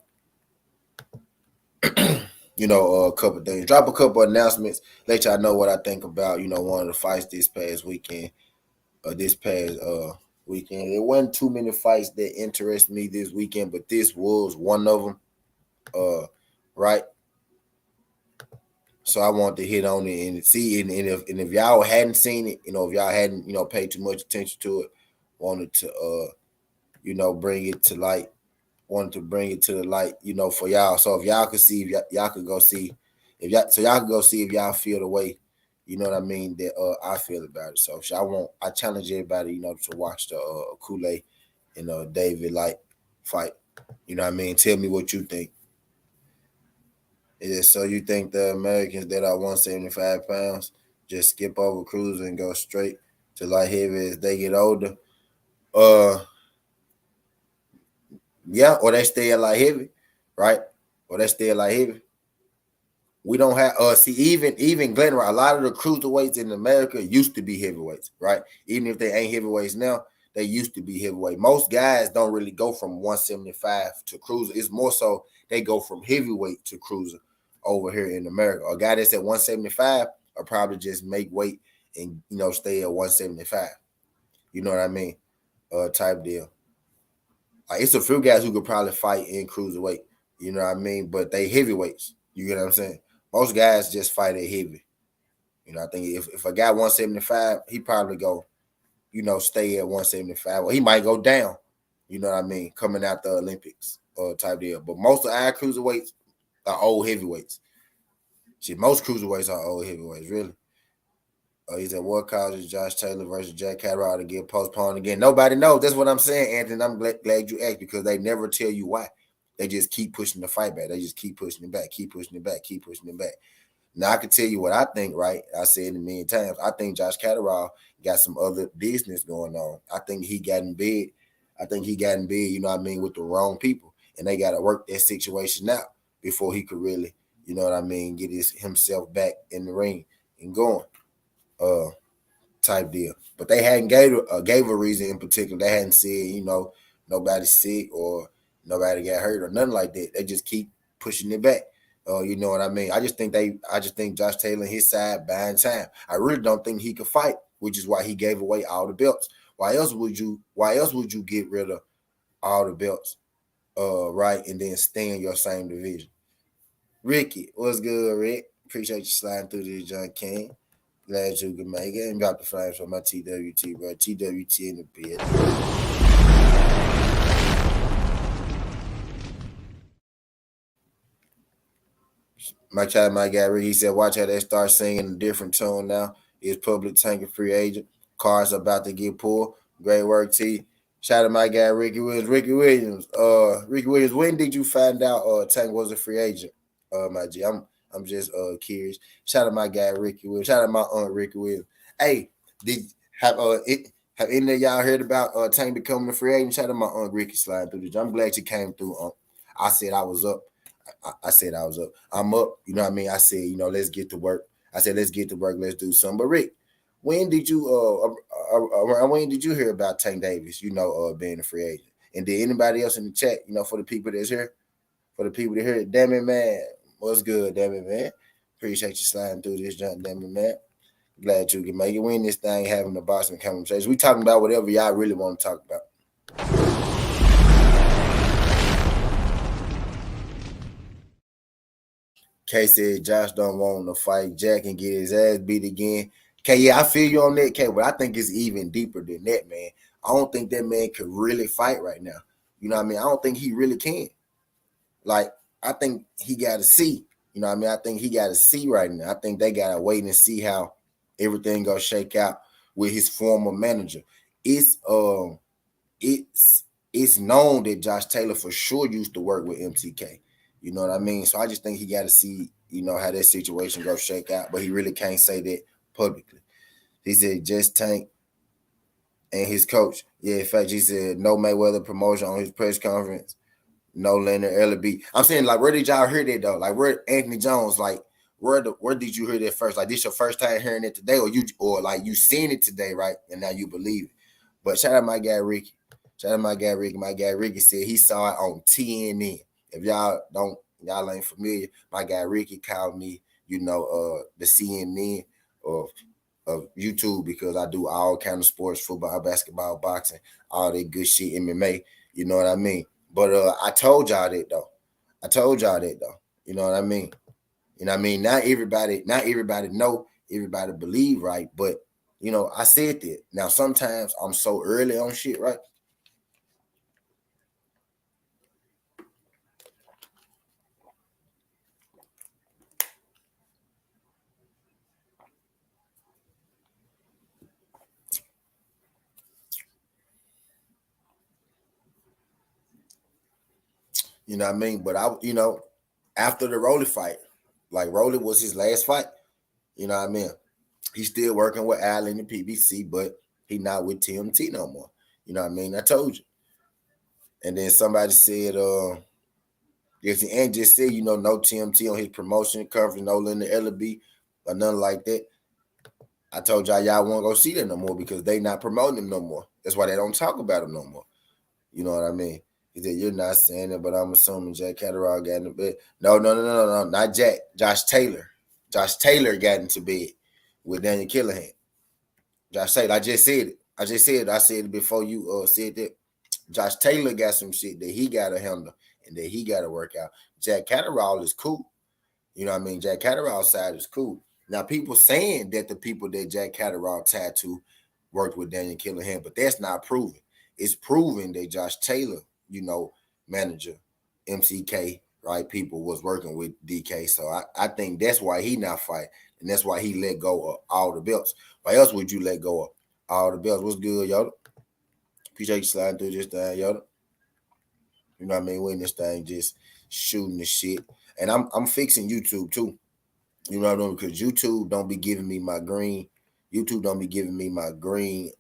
a couple of things. Drop a couple of announcements, let y'all know what I think about, one of the fights this past weekend. Weekend. There wasn't too many fights that interest me this weekend, but this was one of them. Right. So I want to hit on it and see it. And if y'all hadn't seen it, if y'all hadn't, paid too much attention to it, wanted to bring it to light. Wanted to bring it to the light, for y'all. So if y'all could see, if y'all could go see, y'all could go see if y'all feel the way, you know what I mean, that I feel about it. So I challenge everybody, to watch the Kool-Aid and David Light fight. You know what I mean? Tell me what you think. Yeah, so you think the Americans that are 175 pounds just skip over cruiser and go straight to light heavy as they get older? Yeah, or they stay at light heavy, right? Or they stay at light heavy. We don't have even Glenn, right? A lot of the cruiserweights in America used to be heavyweights, right? Even if they ain't heavyweights now, they used to be heavyweight. Most guys don't really go from 175 to cruiser. It's more so they go from heavyweight to cruiser over here in America. A guy that's at 175 will probably just make weight and stay at 175. You know what I mean? Type deal. Like, it's a few guys who could probably fight in cruiserweight. You know what I mean? But they heavyweights. You get what I'm saying? Most guys just fight at heavy. I think if a guy 175, he probably go, stay at 175. Well, he might go down, you know what I mean, coming out the Olympics type deal. But most of our cruiserweights are old heavyweights. Shit, most cruiserweights are old heavyweights, really. He's at what causes Josh Taylor versus Jack Catterall to get postponed again? Nobody knows. That's what I'm saying, Anthony. I'm glad you asked because they never tell you why. They just keep pushing the fight back. They just keep pushing it back, keep pushing it back, keep pushing it back. Now, I can tell you what I think, right? I said it a million times. I think Josh Catterall got some other business going on. I think he got in bed. You know what I mean, with the wrong people. And they got to work that situation out before he could really, you know what I mean, get himself back in the ring and going. Type deal. But they hadn't gave a reason in particular. They hadn't said, nobody's sick or nobody got hurt or nothing like that. They just keep pushing it back. You know what I mean? I just think Josh Taylor and his side buying time. I really don't think he could fight, which is why he gave away all the belts. Why else would you get rid of all the belts, right, and then stay in your same division? Ricky, what's good, Rick? Appreciate you sliding through this, John King. Glad you could make it. And drop the flames from my TWT, bro. TWT in the bed. My child, my guy, Rick, he said, watch how they start singing a different tune now. Is public tanking free agent. Cars about to get pulled. Great work, T. Shout out to my guy, Ricky Williams. Ricky Williams, when did you find out Tank was a free agent? My G, I'm just curious. Shout out to my guy, Ricky Williams. Shout out to my aunt, Ricky Williams. Hey, did have have any of y'all heard about Tank becoming a free agent? Shout out to my aunt Ricky sliding through the. I'm glad you came through. I said I was up. I said I was up. I'm up. You know what I mean? I said, let's get to work. I said, let's get to work. Let's do something. But Rick, when did you when did you hear about Tank Davis? Being a free agent. And did anybody else in the chat? For the people that's here, for the people that hear it, damn it, man, what's good, damn it, man. Appreciate you sliding through this, damn it, man. Glad you can make it. We in this thing having a Boston conversation. We talking about whatever y'all really want to talk about. K said Josh don't want to fight Jack and get his ass beat again. K, yeah, I feel you on that, K, but I think it's even deeper than that, man. I don't think that man could really fight right now. You know what I mean? I don't think he really can. Like, I think he got to see. You know what I mean? I think he got to see right now. I think they got to wait and see how everything gonna shake out with his former manager. It's known that Josh Taylor for sure used to work with MTK. You know what I mean? So I just think he got to see, how that situation go shake out. But he really can't say that publicly. He said just Tank and his coach. Yeah, in fact, he said no Mayweather promotion on his press conference. No Leonard LB. I'm saying, like, where did y'all hear that though? Like, where Anthony Jones? Like, where did you hear that first? Like, this your first time hearing it today, or you seen it today, right? And now you believe it. But shout out my guy Ricky. Shout out my guy Ricky. My guy Ricky said he saw it on TNN. If y'all ain't familiar, my guy Ricky called me, the CNN of YouTube, because I do all kind of sports, football, basketball, boxing, all that good shit, MMA. You know what I mean? But I told y'all that though. You know what I mean? You know what I mean? Not everybody know, everybody believe, right? But I said that. Now sometimes I'm so early on shit, right? You know what I mean? But after the Rolly fight, like Rolly was his last fight. You know what I mean? He's still working with Al in the PBC, but he not with TMT no more. You know what I mean? I told you. And then somebody said, yes, and just said, no TMT on his promotion coverage, no Linda LB or nothing like that. I told y'all won't go see that no more because they not promoting him no more. That's why they don't talk about him no more. You know what I mean? He said, you're not saying it, but I'm assuming Jack Catterall got into bed. No, not Jack. Josh Taylor. Josh Taylor got into bed with Daniel Callahan. Josh Taylor, I just said it. I said it before you said that. Josh Taylor got some shit that he got to handle and that he got to work out. Jack Catterall is cool. You know what I mean? Jack Catterall's side is cool. Now, people saying that the people that Jack Catterall tied to worked with Daniel Callahan, but that's not proven. It's proven that Josh Taylor, manager, MCK, right, people was working with DK. So I think that's why he not fight, and that's why he let go of all the belts. Why else would you let go of all the belts? What's good, Yoda? Appreciate you sliding through this thing, Yoda. You know what I mean? We in this thing just shooting the shit. And I'm fixing YouTube too. You know what I mean? Because YouTube don't be giving me my green. YouTube don't be giving me my green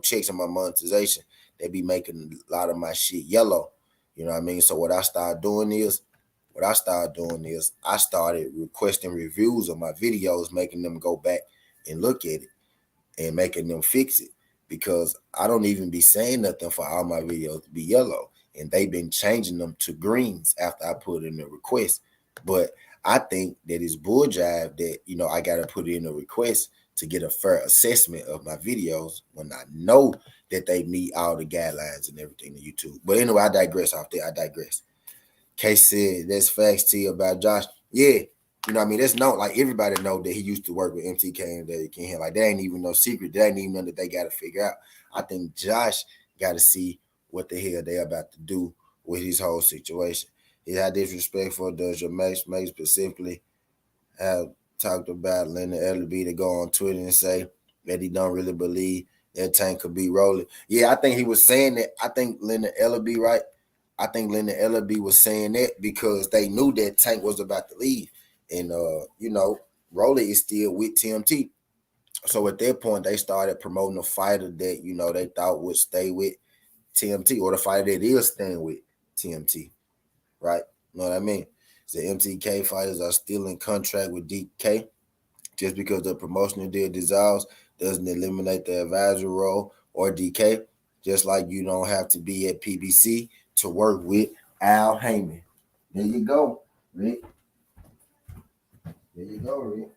checks on my monetization. They be making a lot of my shit yellow. You know what I mean? So what I started doing is I started requesting reviews of my videos, making them go back and look at it and making them fix it. Because I don't even be saying nothing for all my videos to be yellow. And they've been changing them to greens after I put in the request. But I think that it's bull jive that, I got to put in a request to get a fair assessment of my videos when I know that they meet all the guidelines and everything to YouTube. But anyway, I digress off there. I digress. Case said, that's facts to you about Josh. Yeah, you know what I mean? That's known. Like, everybody know that he used to work with MTK and that he can't handle. Like, that ain't even no secret. That ain't even nothing that they got to figure out. I think Josh got to see what the hell they about to do with his whole situation. He had disrespectful to Jermaine specifically have talked about Leonard Ellerby to go on Twitter and say that he don't really believe that Tank could be rolling. Yeah, I think he was saying that. I think Leonard Ellerby, right? I think Leonard Ellerby was saying that because they knew that Tank was about to leave. And, Rolly is still with TMT. So at that point, they started promoting a fighter that, they thought would stay with TMT, or the fighter that is staying with TMT, right? You know what I mean? The MTK fighters are still in contract with DK. Just because the promotional deal dissolves doesn't eliminate the advisory role or DK. Just like you don't have to be at PBC to work with Al Heyman. There you go, Rick. There you go, Rick.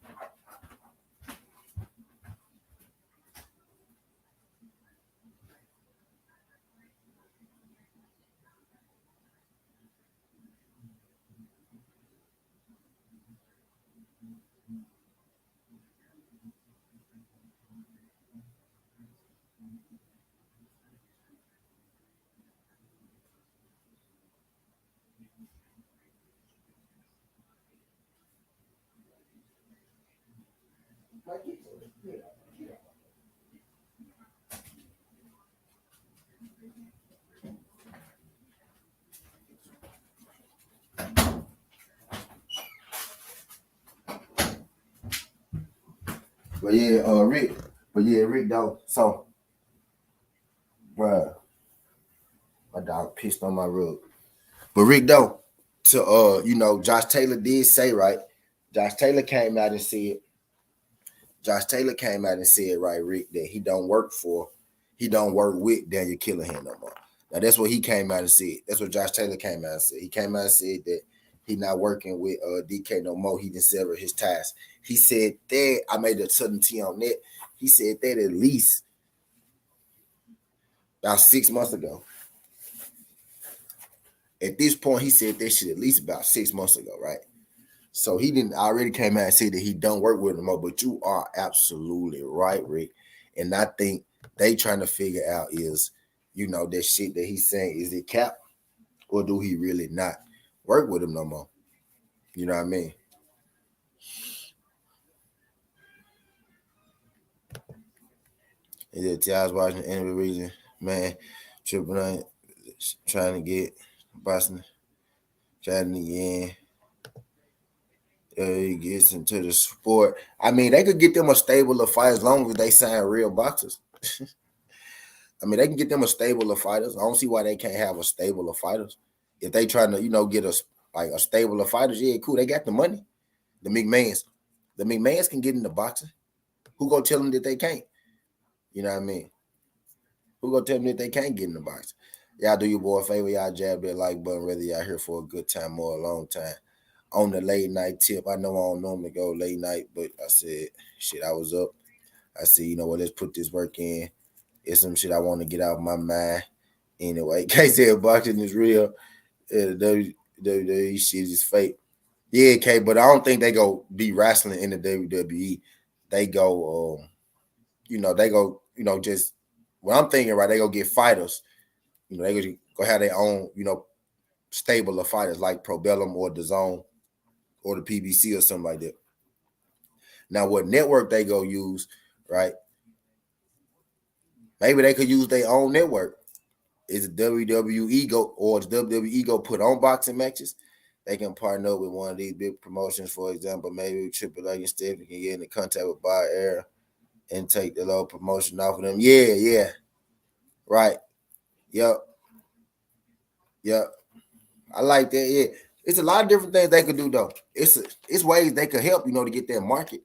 Rick though. So, bruh, my dog pissed on my rug. But Rick though, Josh Taylor did say, right? Josh Taylor came out and said, right, Rick, that he don't work with Daniel Killahan no more. Now that's what he came out and said. That's what Josh Taylor came out and said. He came out and said that he not working with DK no more. He didn't sever his ties. He said that, I made a sudden T on that. He said that at least about 6 months ago. At this point, he said that shit at least about 6 months ago, right? So he didn't already came out and said that he don't work with him more. But you are absolutely right, Rick. And I think they trying to figure out is, that shit that he's saying, is it cap, or do he really not work with him no more? You know what I mean? Is it Ti's watching the enemy region? Man, Triple Nine trying to get Boston, trying to get in. He gets into the sport. I mean, they could get them a stable of fighters as long as they sign real boxers. I mean, they can get them a stable of fighters. I don't see why they can't have a stable of fighters. If they trying to, get a stable of fighters, yeah, cool. They got the money. The McMahons can get in the boxing. Who gonna tell them that they can't? You know what I mean? Who gonna tell them that they can't get in the boxing? Y'all do your boy a favor. Y'all jab that like button, whether y'all here for a good time or a long time. On the late night tip, I know I don't normally go late night, but I said, shit, I was up. I said, let's put this work in. It's some shit I want to get out of my mind. Anyway, K said boxing is real. The WWE shit is fake. Yeah, K, but I don't think they go be wrestling in the WWE. They go, just what I'm thinking, right? They go get fighters. They go have their own, stable of fighters like Probellum or Dazn or the PBC or something like that. Now, what network they go use, right? Maybe they could use their own network. Is WWE go or WWE go put on boxing matches? They can partner with one of these big promotions, for example, maybe Triple A and Stephanie can get into contact with Bar Air and take the little promotion off of them. Yeah. Right. Yep. I like that. Yeah. It's a lot of different things they could do though. It's ways they could help, to get that market.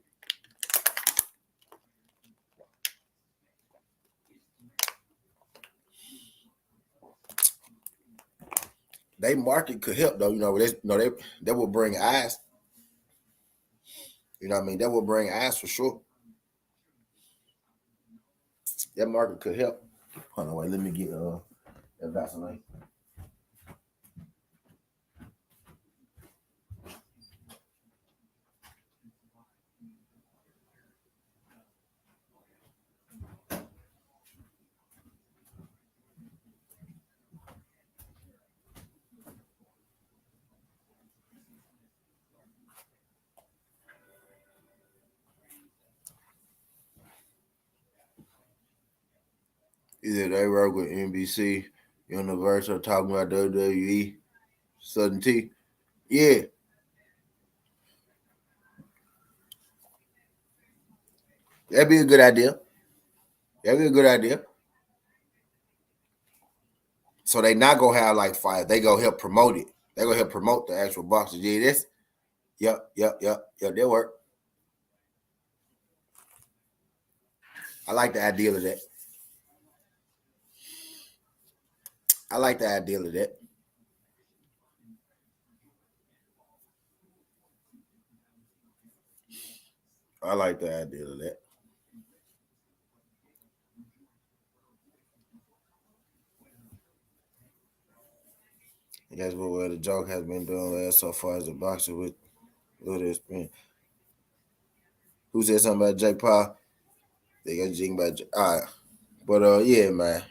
They market could help though, they will bring eyes. You know what I mean? That will bring eyes for sure. That market could help. Hold on, wait, let me get that Vaseline. Either they work with NBC, Universal, talking about WWE, Southern T. Yeah. That'd be a good idea. That'd be a good idea. So they not gonna have like fight. They gonna help promote it. They gonna help promote the actual boxers. Yeah, this. Yep. That work. I like the idea of that. I like the idea of that. I like the idea of that. And that's what the joke has been doing so far as a boxer with little experience. Who said something about Jake Paul? They got jing about all right. But yeah, man.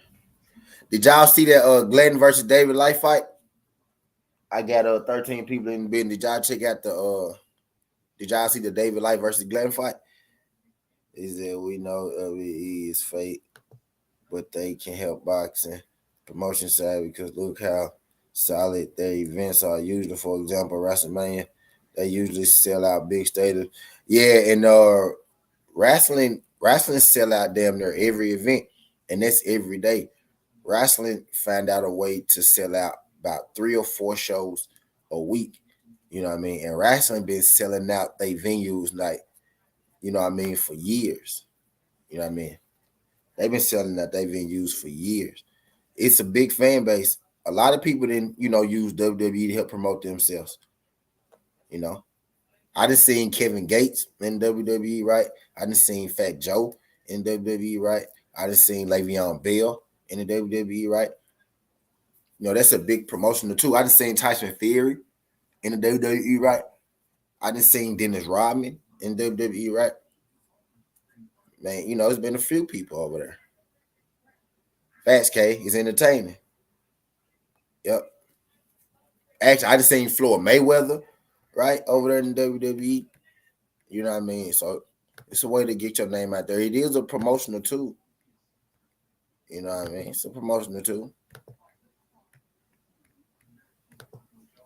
Did y'all see that Glanton versus David Light fight? I got 13 people in the building. Did y'all check out the did y'all see the David Light versus Glanton fight? He said we know WWE is fake, but they can help boxing promotion side because look how solid their events are. Usually, for example, WrestleMania, they usually sell out big stadiums. Yeah, and wrestling sell out damn near every event, and that's every day. Wrestling find out a way to sell out about 3 or 4 shows a week. You know what I mean? And wrestling been selling out they venues like, you know what I mean, for years. You know what I mean? They've been selling out their venues for years. It's a big fan base. A lot of people didn't, use WWE to help promote themselves. You know, I just seen Kevin Gates in WWE, right? I just seen Fat Joe in WWE, right? I just seen Le'Veon Bell in the WWE, right? That's a big promotional too. I just seen Tyson Fury in the WWE, right? I just seen Dennis Rodman in WWE, right? Man, it's been a few people over there. Fast K is entertaining. Yep. Actually, I just seen Floyd Mayweather, right, over there in WWE. You know what I mean? So it's a way to get your name out there. It is a promotional tool. You know what I mean? It's a promotional tool.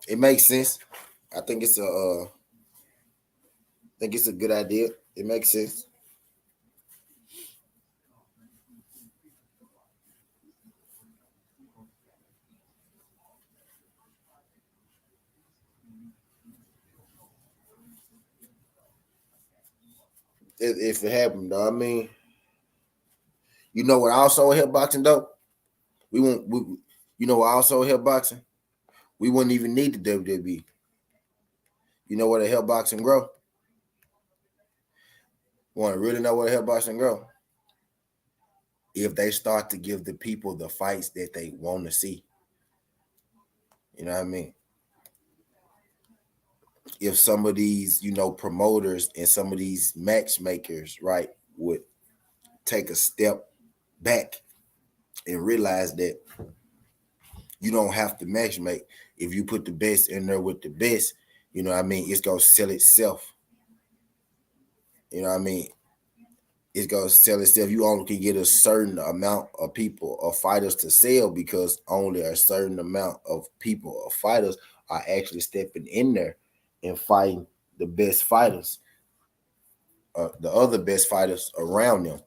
It makes sense. I think it's a good idea. It makes sense. If it happened, though. I mean, you know what also help boxing though? We won't. You know what also help boxing? We wouldn't even need the WWE. You know what it help boxing grow? Want to really know what it help boxing grow? If they start to give the people the fights that they want to see. You know what I mean? If some of these, promoters and some of these matchmakers, right, would take a step back and realize that you don't have to matchmake. If you put the best in there with the best, you know what I mean, it's gonna sell itself. You know what I mean? It's gonna sell itself. You only can get a certain amount of people or fighters to sell because only a certain amount of people or fighters are actually stepping in there and fighting the best fighters, the other best fighters around them.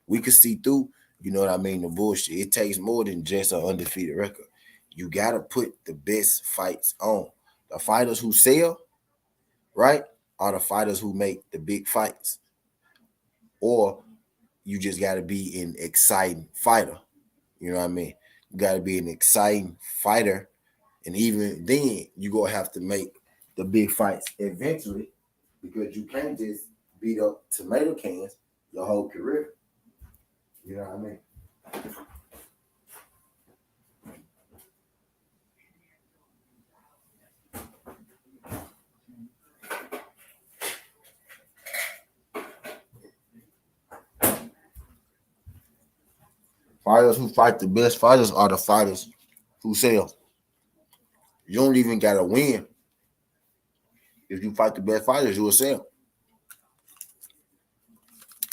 We could see through, you know what I mean, the bullshit. It takes more than just an undefeated record. You gotta put the best fights on. The fighters who sell, right, are the fighters who make the big fights. Or you just gotta be an exciting fighter. You know what I mean? You gotta be an exciting fighter. And even then, you're gonna have to make the big fights eventually because you can't just beat up tomato cans your whole career. You know what I mean? Fighters who fight the best fighters are the fighters who sell. You don't even gotta win. If you fight the best fighters, you will sell.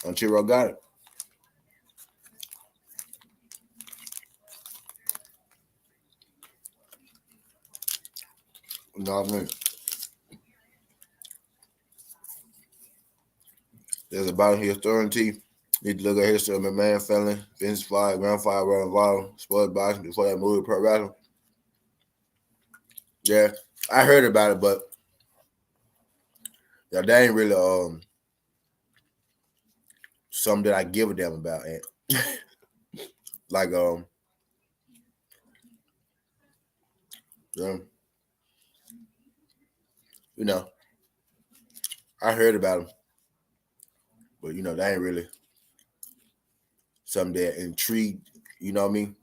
Until I got it. You know what I mean? There's about his authority. Need to look at history of my man felon, Vince Fly, grandfather, running violent, sports boxing before that movie pro wrestling. Yeah, I heard about it, but yeah, that ain't really something that I give a damn about. And like yeah, you know, I heard about him, but you know, that ain't really something that intrigued. You know what I mean?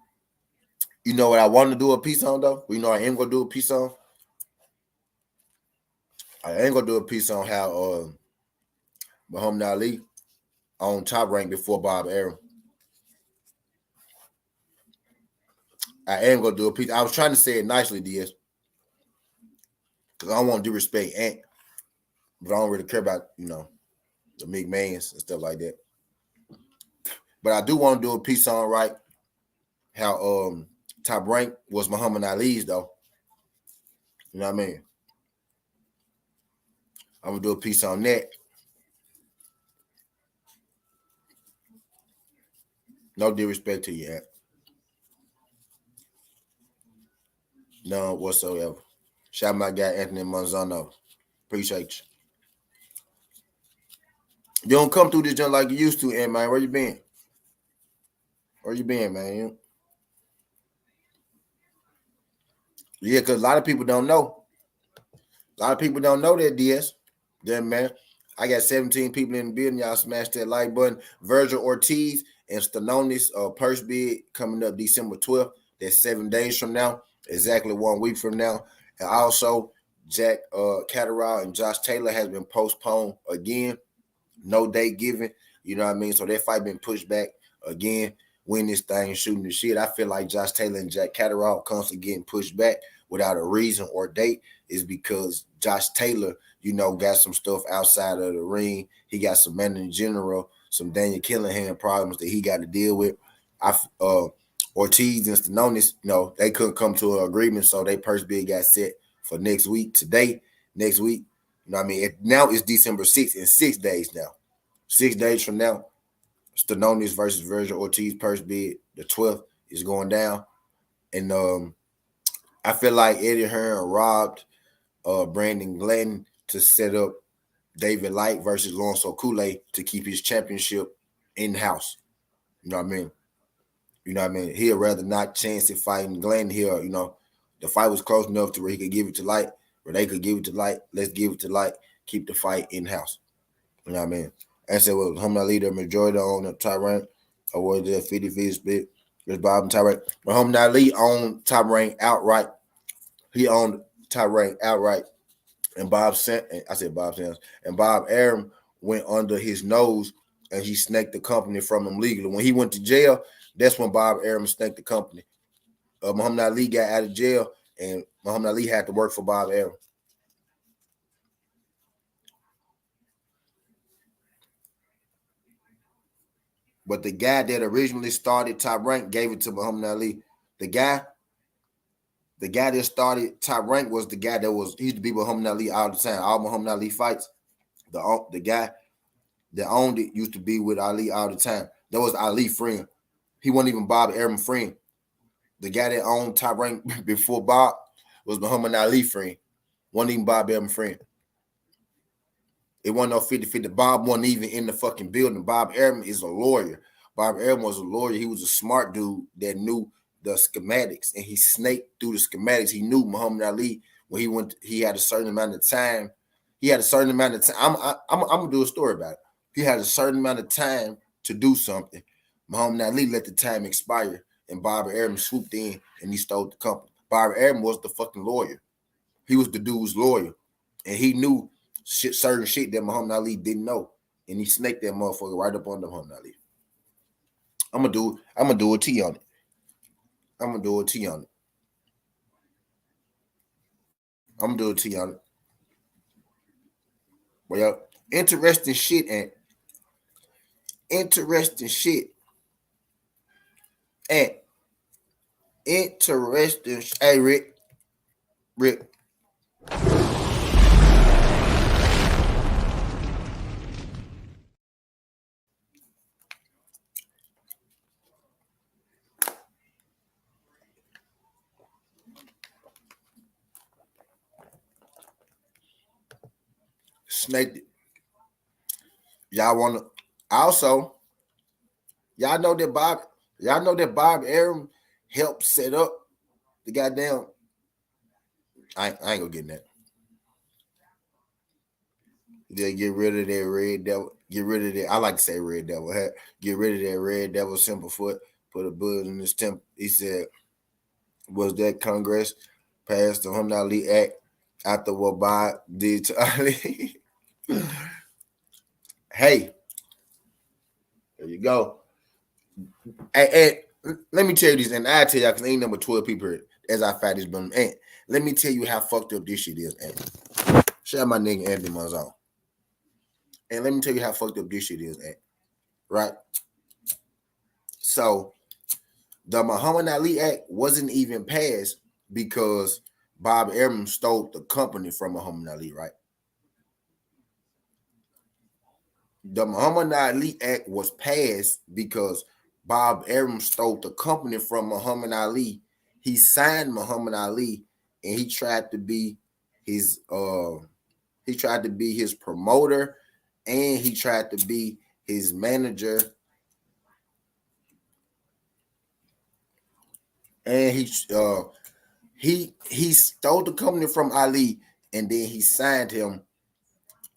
You know what I want to do a piece on though? You know I am gonna do a piece on. I ain't gonna do a piece on how Muhammad Ali on top rank before Bob Arum. I am gonna do a piece. I was trying to say it nicely, DS, because I don't want to disrespect Ant, but I don't really care about the McMahons and stuff like that. But I do want to do a piece on right how top rank was Muhammad Ali's though. You know what I mean? I'm gonna do a piece on that. No disrespect to you, Ant. None whatsoever. Shout out my guy Anthony Manzano. Appreciate you. You don't come through this junk like you used to, Ant, man. Where you been? Where you been, man? Yeah, because a lot of people don't know. A lot of people don't know that, DS. Then, man, I got 17 people in the building. Y'all smash that like button. Virgil Ortiz and Stanionis purse bid coming up December 12th. That's 7 days from now. Exactly 1 week from now. And also, Jack Taylor-Caterall and Josh Taylor has been postponed again. No date given. You know what I mean? So that fight been pushed back again. Win this thing, shooting the shit. I feel like Josh Taylor and Jack Caterall constantly getting pushed back without a reason or date is because Josh Taylor, got some stuff outside of the ring. He got some men in general, some Daniel Killingham problems that he got to deal with. Ortiz and Stanionis, they couldn't come to an agreement, so they purse bid got set for next week. Today, next week, you know what I mean? Now it's December 6th in 6 days now. 6 days from now, Stanionis versus Virgil Ortiz purse bid, the 12th, is going down. And I feel like Eddie Hearn robbed Brandon Glanton to set up David Light versus Lonzo Kool-Aid to keep his championship in-house. You know what I mean? He'd rather not chance it fighting Glanton here. The fight was close enough to where he could give it to Light, or they could give it to Light. Let's give it to Light. Keep the fight in-house. You know what I mean? And so with Muhammad Ali, the majority on the top rank, or was it a 50-50 split? There's Bob and top rank. Muhammad Ali owned top rank outright. He owned top rank outright. And Bob Sanders, and Bob Arum went under his nose and he snaked the company from him legally. When he went to jail, that's when Bob Arum snaked the company. Muhammad Ali got out of jail and Muhammad Ali had to work for Bob Arum. But the guy that originally started top rank gave it to Muhammad Ali. The guy that started top rank was the guy he used to be with Muhammad Ali all the time. All Muhammad Ali fights, the guy that owned it used to be with Ali all the time. That was Ali's friend. He wasn't even Bob Arum friend. The guy that owned top rank before Bob was Muhammad Ali friend. Wasn't even Bob Arum friend. It wasn't no 50-50. Bob wasn't even in the fucking building. Bob Arum is a lawyer. Bob Arum was a lawyer. He was a smart dude that knew the schematics, and he snaked through the schematics. He knew Muhammad Ali when he went. He had a certain amount of time. He had a certain amount of time. I'm gonna do a story about it. He had a certain amount of time to do something. Muhammad Ali let the time expire, and Bobby Arum swooped in and he stole the company. Bobby Arum was the fucking lawyer. He was the dude's lawyer, and he knew certain shit that Muhammad Ali didn't know, and he snaked that motherfucker right up on Muhammad Ali. I'm gonna do a T on it. I'm gonna do a T on it. I'm gonna do a T on it. Well, interesting shit, and interesting shit, and interesting. Hey, Rick. Snaked it. Y'all wanna also y'all know that Bob Arum helped set up the goddamn. I ain't gonna get in that. Yeah, get rid of that red devil. Get rid of that. I like to say red devil. Get rid of that red devil simple foot. Put a bullet in his temple. He said, "Was that Congress passed the Muhammad Ali Act after what Bob did to Ali?" Hey, there you go. And let me tell you this, and I tell y'all because ain't number 12 people here as I fight this bum. And let me tell you how fucked up this shit is. And shout out my nigga Anthony Monzon. And let me tell you how fucked up this shit is. And right. So the Muhammad Ali Act wasn't even passed because Bob Arum stole the company from Muhammad Ali, right? The Muhammad Ali Act was passed because Bob Arum stole the company from Muhammad Ali. He signed Muhammad Ali, and he tried to be his promoter, and he tried to be his manager, and he stole the company from Ali, and then he signed him,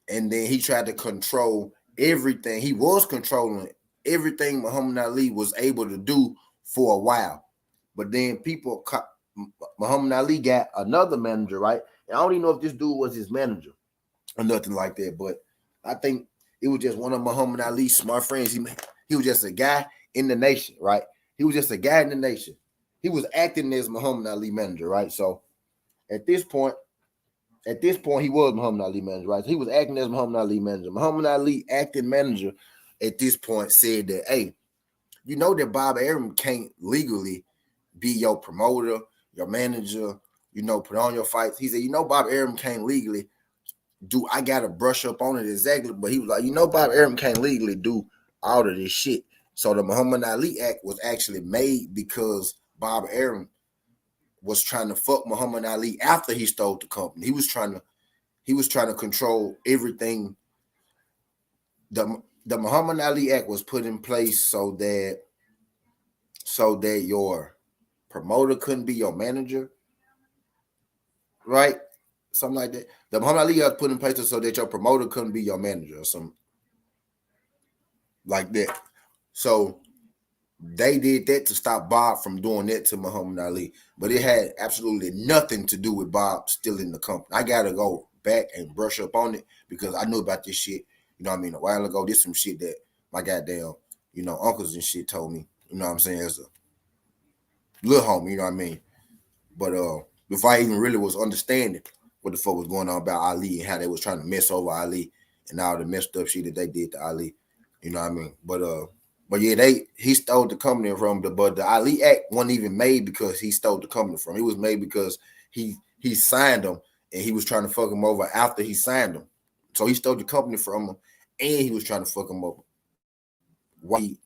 and then he tried to control everything. He was controlling everything Muhammad Ali was able to do for a while, but then Muhammad Ali got another manager, right? And I don't even know if this dude was his manager or nothing like that, but I think it was just one of Muhammad Ali's smart friends. He was just a guy in the nation, right? He was just a guy in the nation. He was acting as Muhammad Ali manager, right? So at this point, he was Muhammad Ali manager, right? So he was acting as Muhammad Ali manager. Muhammad Ali acting manager at this point said that, hey, you know that Bob Arum can't legally be your promoter, your manager, put on your fights. He said, Bob Arum can't legally do, I got to brush up on it exactly. But he was like, Bob Arum can't legally do all of this shit. So the Muhammad Ali Act was actually made because Bob Arum was trying to fuck Muhammad Ali after he stole the company. He was trying to control everything. The Muhammad Ali Act was put in place so that your promoter couldn't be your manager, right? Something like that. The Muhammad Ali Act put in place so that your promoter couldn't be your manager or something like that. So they did that to stop Bob from doing that to Muhammad Ali, but it had absolutely nothing to do with Bob stealing the company. I gotta go back and brush up on it because I knew about this shit. A while ago. This some shit that my goddamn, uncles and shit told me. You know what I'm saying? As a little homie, you know what I mean? But before I even really was understanding what the fuck was going on about Ali and how they was trying to mess over Ali and all the messed up shit that they did to Ali. You know what I mean? But yeah, he stole the company from but the Ali Act wasn't even made because he stole the company from. It was made because he signed them and he was trying to fuck him over after he signed them. So he stole the company from him and he was trying to fuck him over. Why he,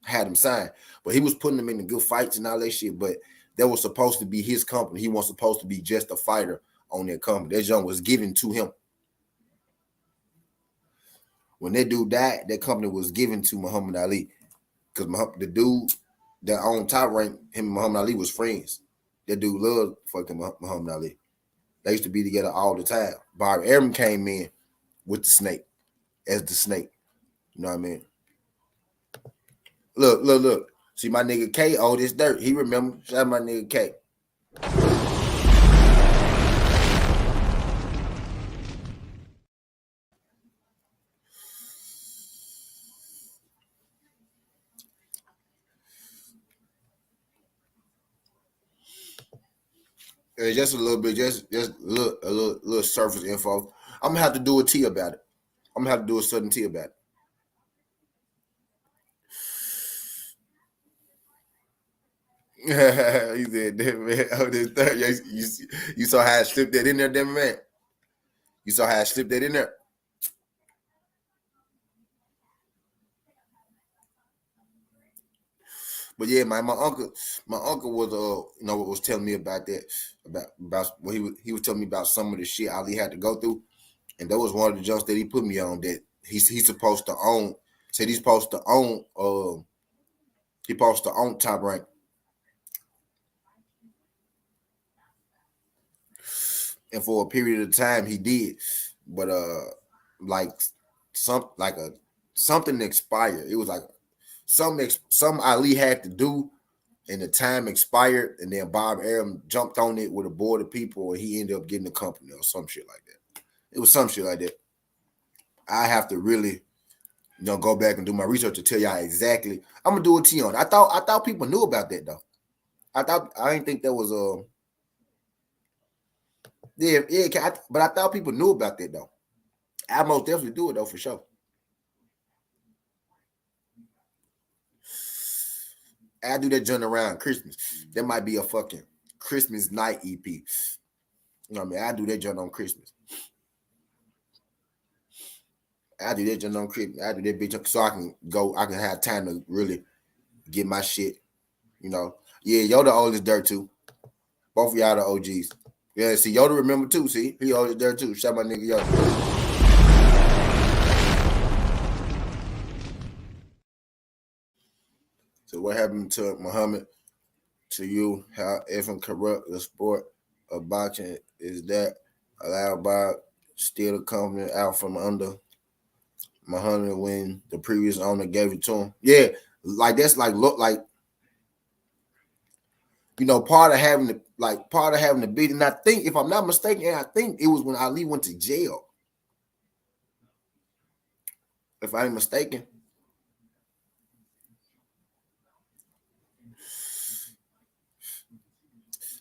had him signed. But he was putting them in the good fights and all that shit. But that was supposed to be his company. He wasn't supposed to be just a fighter on that company. That junk was given to him. When that dude died, that company was given to Muhammad Ali because the dude that on top rank, him and Muhammad Ali was friends. That dude loved fucking Muhammad Ali. They used to be together all the time. Bob Arum came in with the snake as the snake. You know what I mean? Look. See my nigga K, oh, this dirt. He remember. Shout out my nigga K. Just a little bit, just a little surface info. I'm gonna have to do a tea about it. I'm gonna have to do a certain tea about it. You said, damn man, oh, this third. You saw how I slipped that in there, damn man. You saw how I slipped that in there. But yeah, my uncle was was telling me about that, about what he was telling me about some of the shit Ali had to go through, and that was one of the jumps that he put me on, that he's supposed to own. Said he's supposed to own. He supposed to own Top Rank, and for a period of time he did, but like something expired. It was like some Ali had to do, and the time expired, and then Bob Arum jumped on it with a board of people, and he ended up getting the company or some shit like that. It was some shit like that. I have to really, go back and do my research to tell y'all exactly. I'm gonna do a T on it. I thought people knew about that though. I didn't think that was but I thought people knew about that though. I most definitely do it though for sure. I do that joint around Christmas. That might be a fucking Christmas night EP. You know what I mean? I do that joint on Christmas. I do that joint on Christmas. I do that bitch so I can have time to really get my shit. Yeah, Yoda oldest dirt too. Both of y'all the OGs. Yeah, see, Yoda remember too. See, he oldest dirt too. Shout my nigga Yoda. So what happened to Muhammad, to you? How effing corrupt the sport of boxing is that? Allowed by steal the company out from under Muhammad when the previous owner gave it to him. Yeah, like that's like look like part of having the beat. And I think, if I'm not mistaken, I think it was when Ali went to jail. If I ain't mistaken.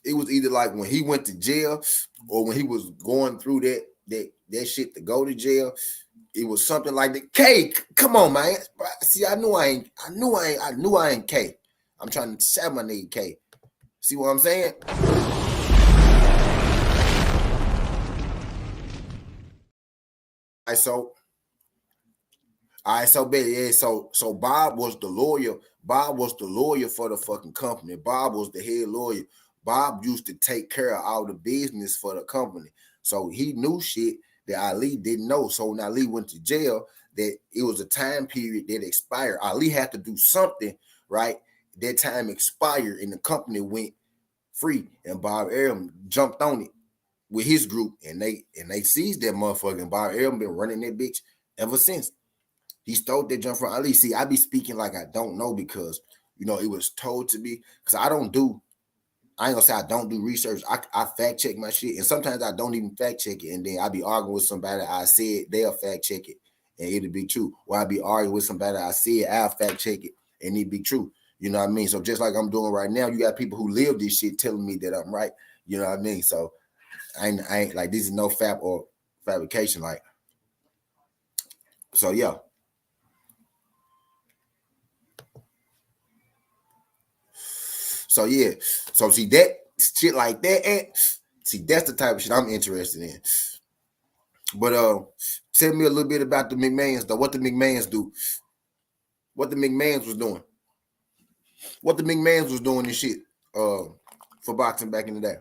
It was either like when he went to jail or when he was going through that shit to go to jail. It was something like that. K, come on, man. See, I knew I ain't K. I'm trying to shout my nigga K. See what I'm saying? So Bob was the lawyer. Bob was the lawyer for the fucking company. Bob was the head lawyer. Bob used to take care of all the business for the company. So he knew shit that Ali didn't know. So when Ali went to jail, that it was a time period that expired. Ali had to do something, right? That time expired and the company went free. And Bob Arum jumped on it with his group, and they seized that motherfucker. And Bob Arum been running that bitch ever since. He stole that jump from Ali. See, I be speaking like I don't know because, it was told to me. Because I ain't gonna say I don't do research. I fact check my shit. And sometimes I don't even fact check it. And then I be arguing with somebody. I said they'll fact check it and it'll be true. Or I be arguing with somebody. I said I'll fact check it and it'll be true. You know what I mean? So just like I'm doing right now, you got people who live this shit telling me that I'm right. You know what I mean? So I ain't like, this is no fab or fabrication. Like, so yeah. So yeah, so see that shit like that, and see that's the type of shit I'm interested in. But tell me a little bit about the McMahons though. What the McMahons do? What the McMahons was doing? What the McMahons was doing and shit for boxing back in the day.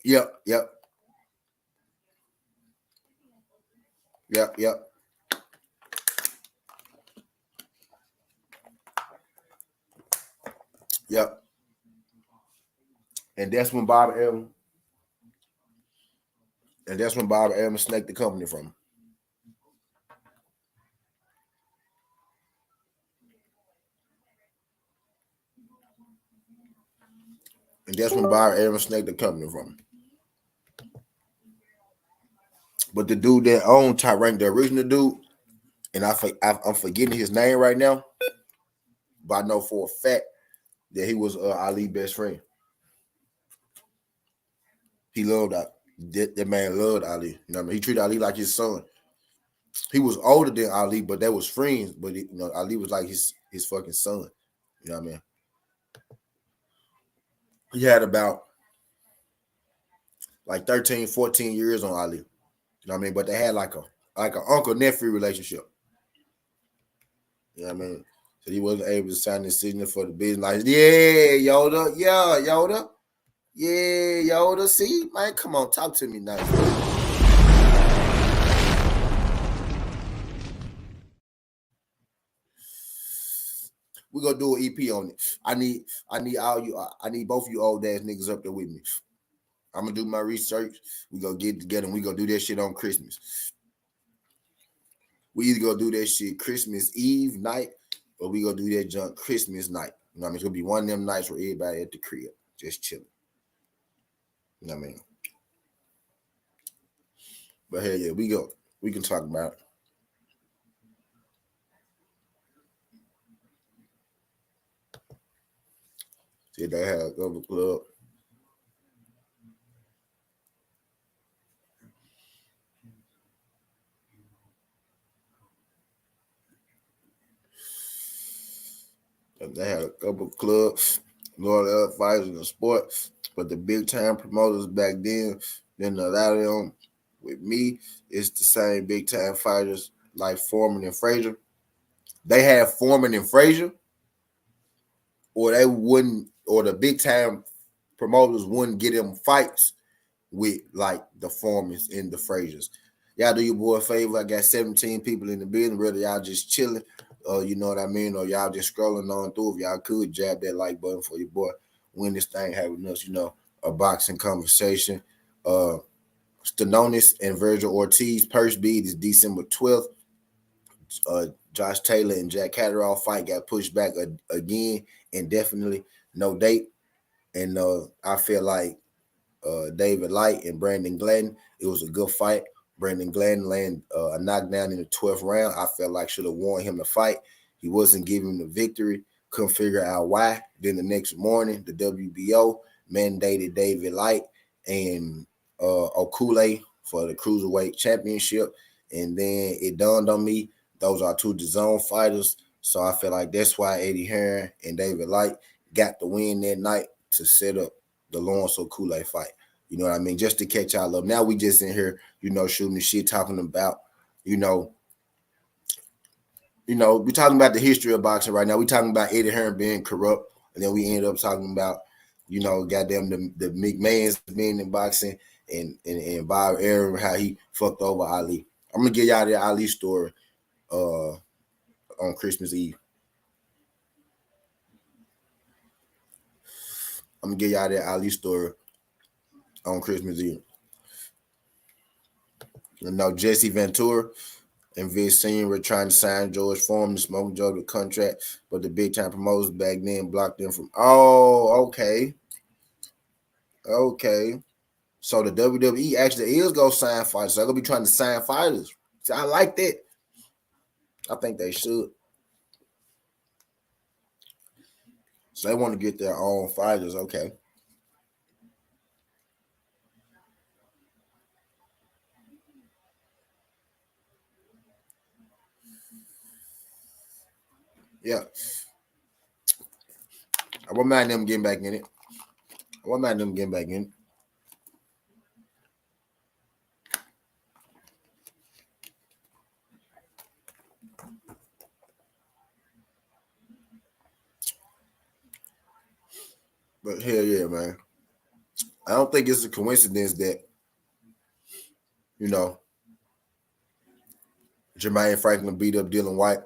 Yep. Yep. And that's when Bob Arum snaked the company from him. That's when Byron Aaron snaked the company from him. But the dude that owned Top Rank, the original dude, and I'm forgetting his name right now, but I know for a fact that he was Ali's best friend. He loved that man loved Ali. You know what I mean? He treated Ali like his son. He was older than Ali, but they was friends. But Ali was like his fucking son. You know what I mean? He had about like 13, 14 years on Ali. You know what I mean? But they had like an uncle-nephew relationship. You know what I mean? So he wasn't able to sign the signature for the business. Like, yeah, Yoda. Yeah, Yoda. Yeah, Yoda. See, man, come on, talk to me now. We're gonna do an EP on it. I need both of you old ass niggas up there with me. I'm gonna do my research. We gonna get together and we gonna do that shit on Christmas. We either gonna do that shit Christmas Eve night or we gonna do that junk Christmas night. You know what I mean? It's gonna be one of them nights where everybody at the crib, just chilling. You know what I mean? But hell yeah, we can talk about it. See, they had a couple club. They had a couple clubs, Lord of fighters in the sport, but the big time promoters back then didn't allow them. With me, it's the same big time fighters like Foreman and Frazier. They had Foreman and Frazier, or they wouldn't, or the big time promoters wouldn't get them fights with like the Foremans and the Fraziers. Y'all do your boy a favor. I got 17 people in the building. Whether y'all just chilling, you know what I mean, or y'all just scrolling on through. If y'all could jab that like button for your boy. When this thing having us, a boxing conversation. Stanionis and Virgil Ortiz purse bid is December 12th. Josh Taylor and Taylor-Caterall fight got pushed back again indefinitely. No date. And I feel like David Light and Brandon Glanton, it was a good fight. Brandon Glanton landed a knockdown in the 12th round. I felt like should have won him the fight. He wasn't giving him the victory. Couldn't figure out why. Then the next morning, the WBO mandated David Light and Okule for the Cruiserweight Championship. And then it dawned on me, those are two Dazn fighters. So I feel like that's why Eddie Hearn and David Light got the win that night to set up the Lawrence Okule fight. You know what I mean? Just to catch y'all up. Now we just in here, shooting the shit, talking about, we're talking about the history of boxing right now. We're talking about Eddie Hearn being corrupt. And then we end up talking about, goddamn the McMahons being in boxing and Bob Aaron, how he fucked over Ali. I'm going to give y'all the Ali story on Christmas Eve. I'm going to give y'all that Ali story on Christmas Eve. Jesse Ventura and Vince Sr. were trying to sign George Foreman to smoke Joe the contract, but the big time promoters back then blocked them from. Oh, okay. Okay. So the WWE actually is going to sign fighters. So they're going to be trying to sign fighters. So I like that. I think they should. So they want to get their own fighters. Okay. Yeah. I wouldn't mind them getting back in it. But hell yeah, man. I don't think it's a coincidence that, Jermaine Franklin beat up Dylan White,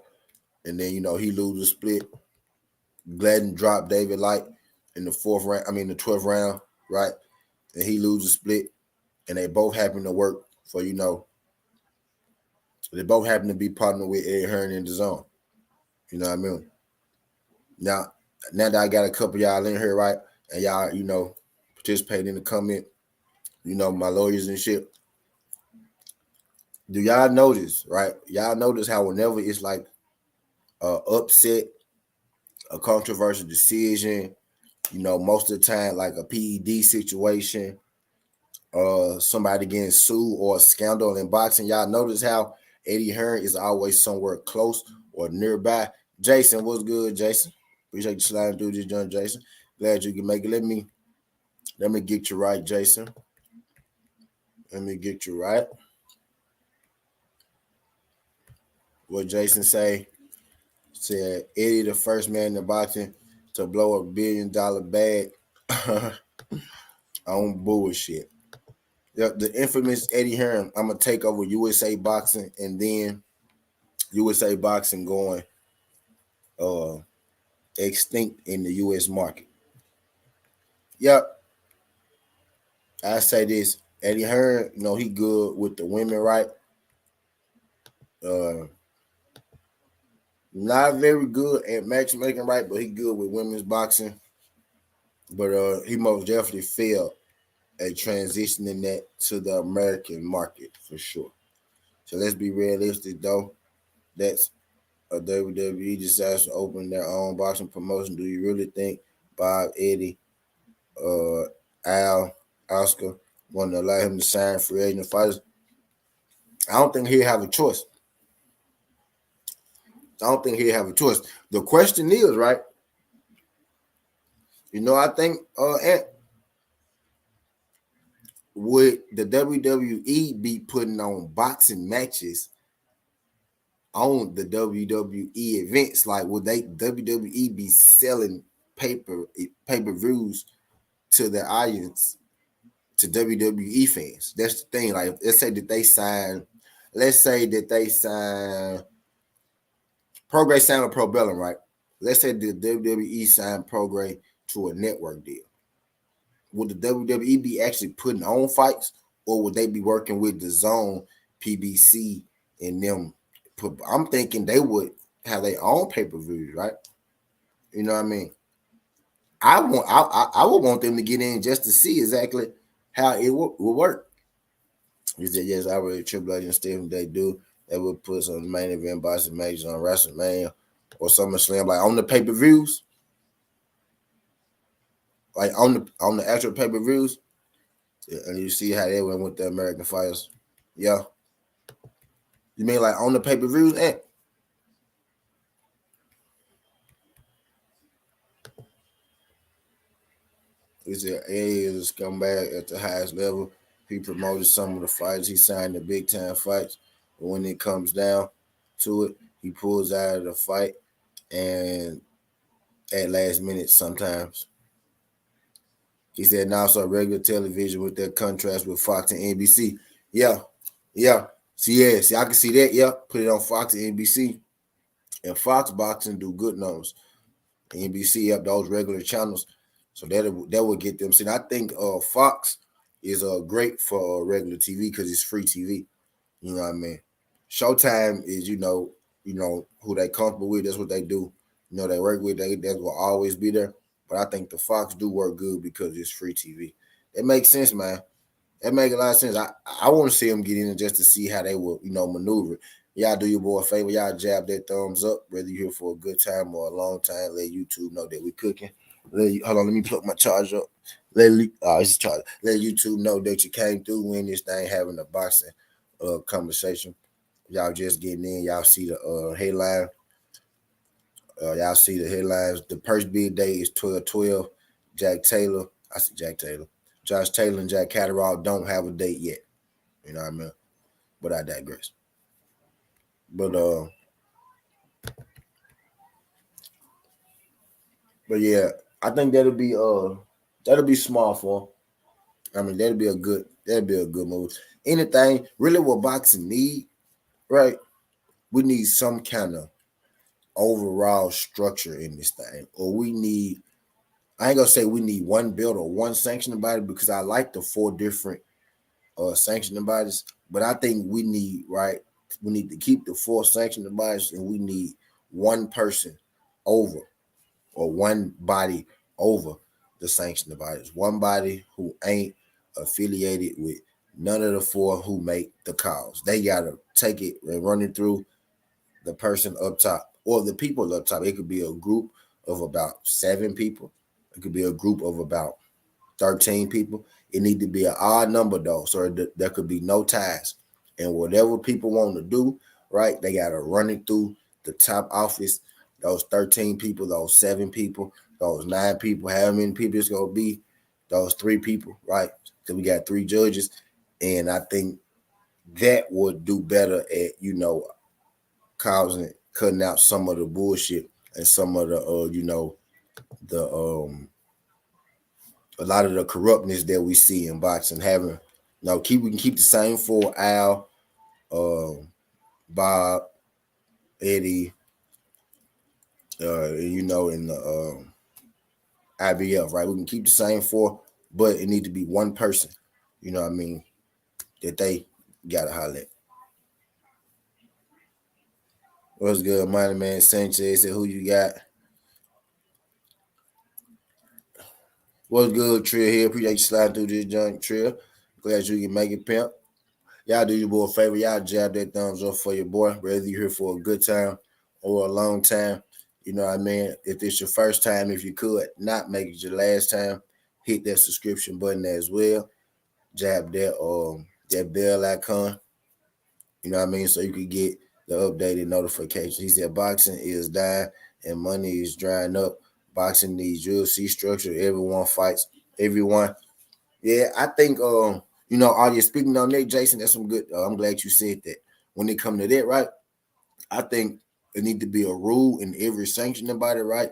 and then, he loses split. Gladden dropped David Light in the 12th round, right? And he loses split, and they both happen to work for, they both happen to be partnered with Ed Hearn in Dazn. You know what I mean? Now that I got a couple y'all in here, right? And y'all, participate in the comment. My lawyers and shit. Do y'all notice, right? Y'all notice how whenever it's like a upset, a controversial decision, most of the time like a PED situation, somebody getting sued or a scandal in boxing, y'all notice how Eddie Hearn is always somewhere close or nearby. Jason, what's good, Jason? Appreciate you sliding through this joint, Jason. Glad you can make it. Let me get you right, Jason. Let me get you right. What Jason said Eddie the first man in boxing to blow $1 billion bag on bullshit. The infamous Eddie Hearn, I'm gonna take over USA Boxing, and then USA Boxing going extinct in the US market. Yep. I say this. Eddie Hearn, he good with the women, right? Not very good at matchmaking, right? But he good with women's boxing. But he most definitely failed at transitioning that to the American market for sure. So let's be realistic, though. That's a WWE decides to open their own boxing promotion. Do you really think Bob, Eddie, Al, Oscar want to allow him to sign free agent fighters? I don't think he'll have a choice. The question is, right? I think would the WWE be putting on boxing matches on the WWE events? Like, would WWE be selling pay-per-views to the audience, to WWE fans? That's the thing. Like, let's say that they sign Prograis signed a Pro Bellum, right? Let's say the WWE signed Prograis to a network deal. Would the WWE be actually putting on fights, or would they be working with Dazn, PBC, and them? I'm thinking they would have their own pay-per-views, right? You know what I mean? I would want them to get in just to see exactly how it will work. He said, yes, I really Triple H and Stephen they do. They would put some main event boxing matches on WrestleMania or SummerSlam, like on the pay-per-views. Like on the actual pay-per-views. Yeah, and you see how they went with the American fighters. Yeah. You mean like on the pay-per-views? He said Eddie is a scumbag at the highest level. He promoted some of the fights. He signed the big time fights. But when it comes down to it, he pulls out of the fight and at last minute sometimes. He said now it's regular television with their contrast with Fox and NBC. Yeah. See, I can see that. Yeah. Put it on Fox and NBC. And Fox Boxing do good numbers. NBC up those regular channels. So that would get them seen. I think Fox is great for regular TV because it's free TV. You know what I mean? Showtime is who they comfortable with. That's what they do. They work with. That will always be there. But I think the Fox do work good because it's free TV. It makes sense, man. That makes a lot of sense. I want to see them get in just to see how they will maneuver. Y'all do your boy a favor. Y'all jab that thumbs up, whether you're here for a good time or a long time. Let YouTube know that we're cooking. Hold on, let me plug my charger up. Let YouTube know that you came through when this thing having a boxing conversation. Y'all just getting in. Y'all see the headline. Y'all see the headlines. The first bid day is 12/12. Jack Taylor. I see Jack Taylor. Josh Taylor and Taylor-Caterall don't have a date yet. You know what I mean? But I digress. But yeah, I think that'll be small for him. I mean, that'd be a good move. Anything really what boxing need, right? We need some kind of overall structure in this thing. Or we need, I ain't gonna say we need one belt or one sanctioning body because I like the 4 different sanctioning bodies, but I think we need to keep the 4 sanctioning bodies and we need one person over or one body over the sanctioning bodies. One body who ain't affiliated with none of the four who make the calls. They gotta take it and run it through the person up top or the people up top. It could be a group of about 7 people. It could be a group of about 13 people. It need to be an odd number though, so there could be no ties. And whatever people want to do, right, they got to run it through the top office. Those 13 people, those 7 people, those 9 people, however many people it's going to be, those 3 people, right? So we got 3 judges. And I think that would do better at, cutting out some of the bullshit and some of the, a lot of the corruptness that we see in boxing. We can keep the same 4: Al, Bob, Eddie, in the IBF, right? We can keep the same 4, but it need to be one person, you know what I mean, that they gotta holler at. What's good, Money Man Sanchez? Said, who you got? What's good, Trill here? Appreciate you sliding through this junk, Trill. Glad you can make it, pimp. Y'all do your boy a favor. Y'all jab that thumbs up for your boy, whether you're here for a good time or a long time. You know what I mean? If it's your first time, if you could not make it your last time, hit that subscription button as well. Jab that bell icon. You know what I mean? So you could get the updated notifications. He said boxing is dying and money is drying up. Boxing needs UFC structure. Everyone fights everyone. Yeah, I think are you speaking on that, Jason? That's some good. I'm glad you said that. When it comes to that, right? I think it need to be a rule in every sanctioning body, right?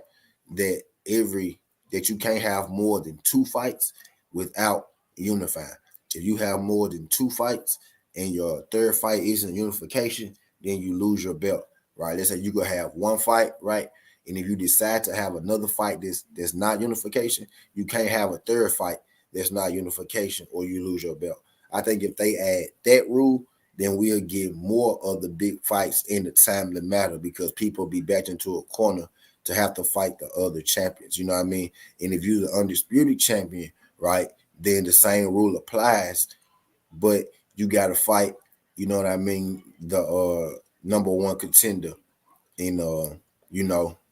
That you can't have more than 2 fights without unifying. If you have more than 2 fights and your third fight isn't unification, then you lose your belt, right? Let's say you could have 1 fight, right? And if you decide to have another fight that's not unification, you can't have a third fight that's not unification or you lose your belt. I think if they add that rule, then we'll get more of the big fights in the timely matter because people be backed into a corner to have to fight the other champions. You know what I mean? And if you're the undisputed champion, right, then the same rule applies, but you got to fight, you know what I mean, the number 1 contender in,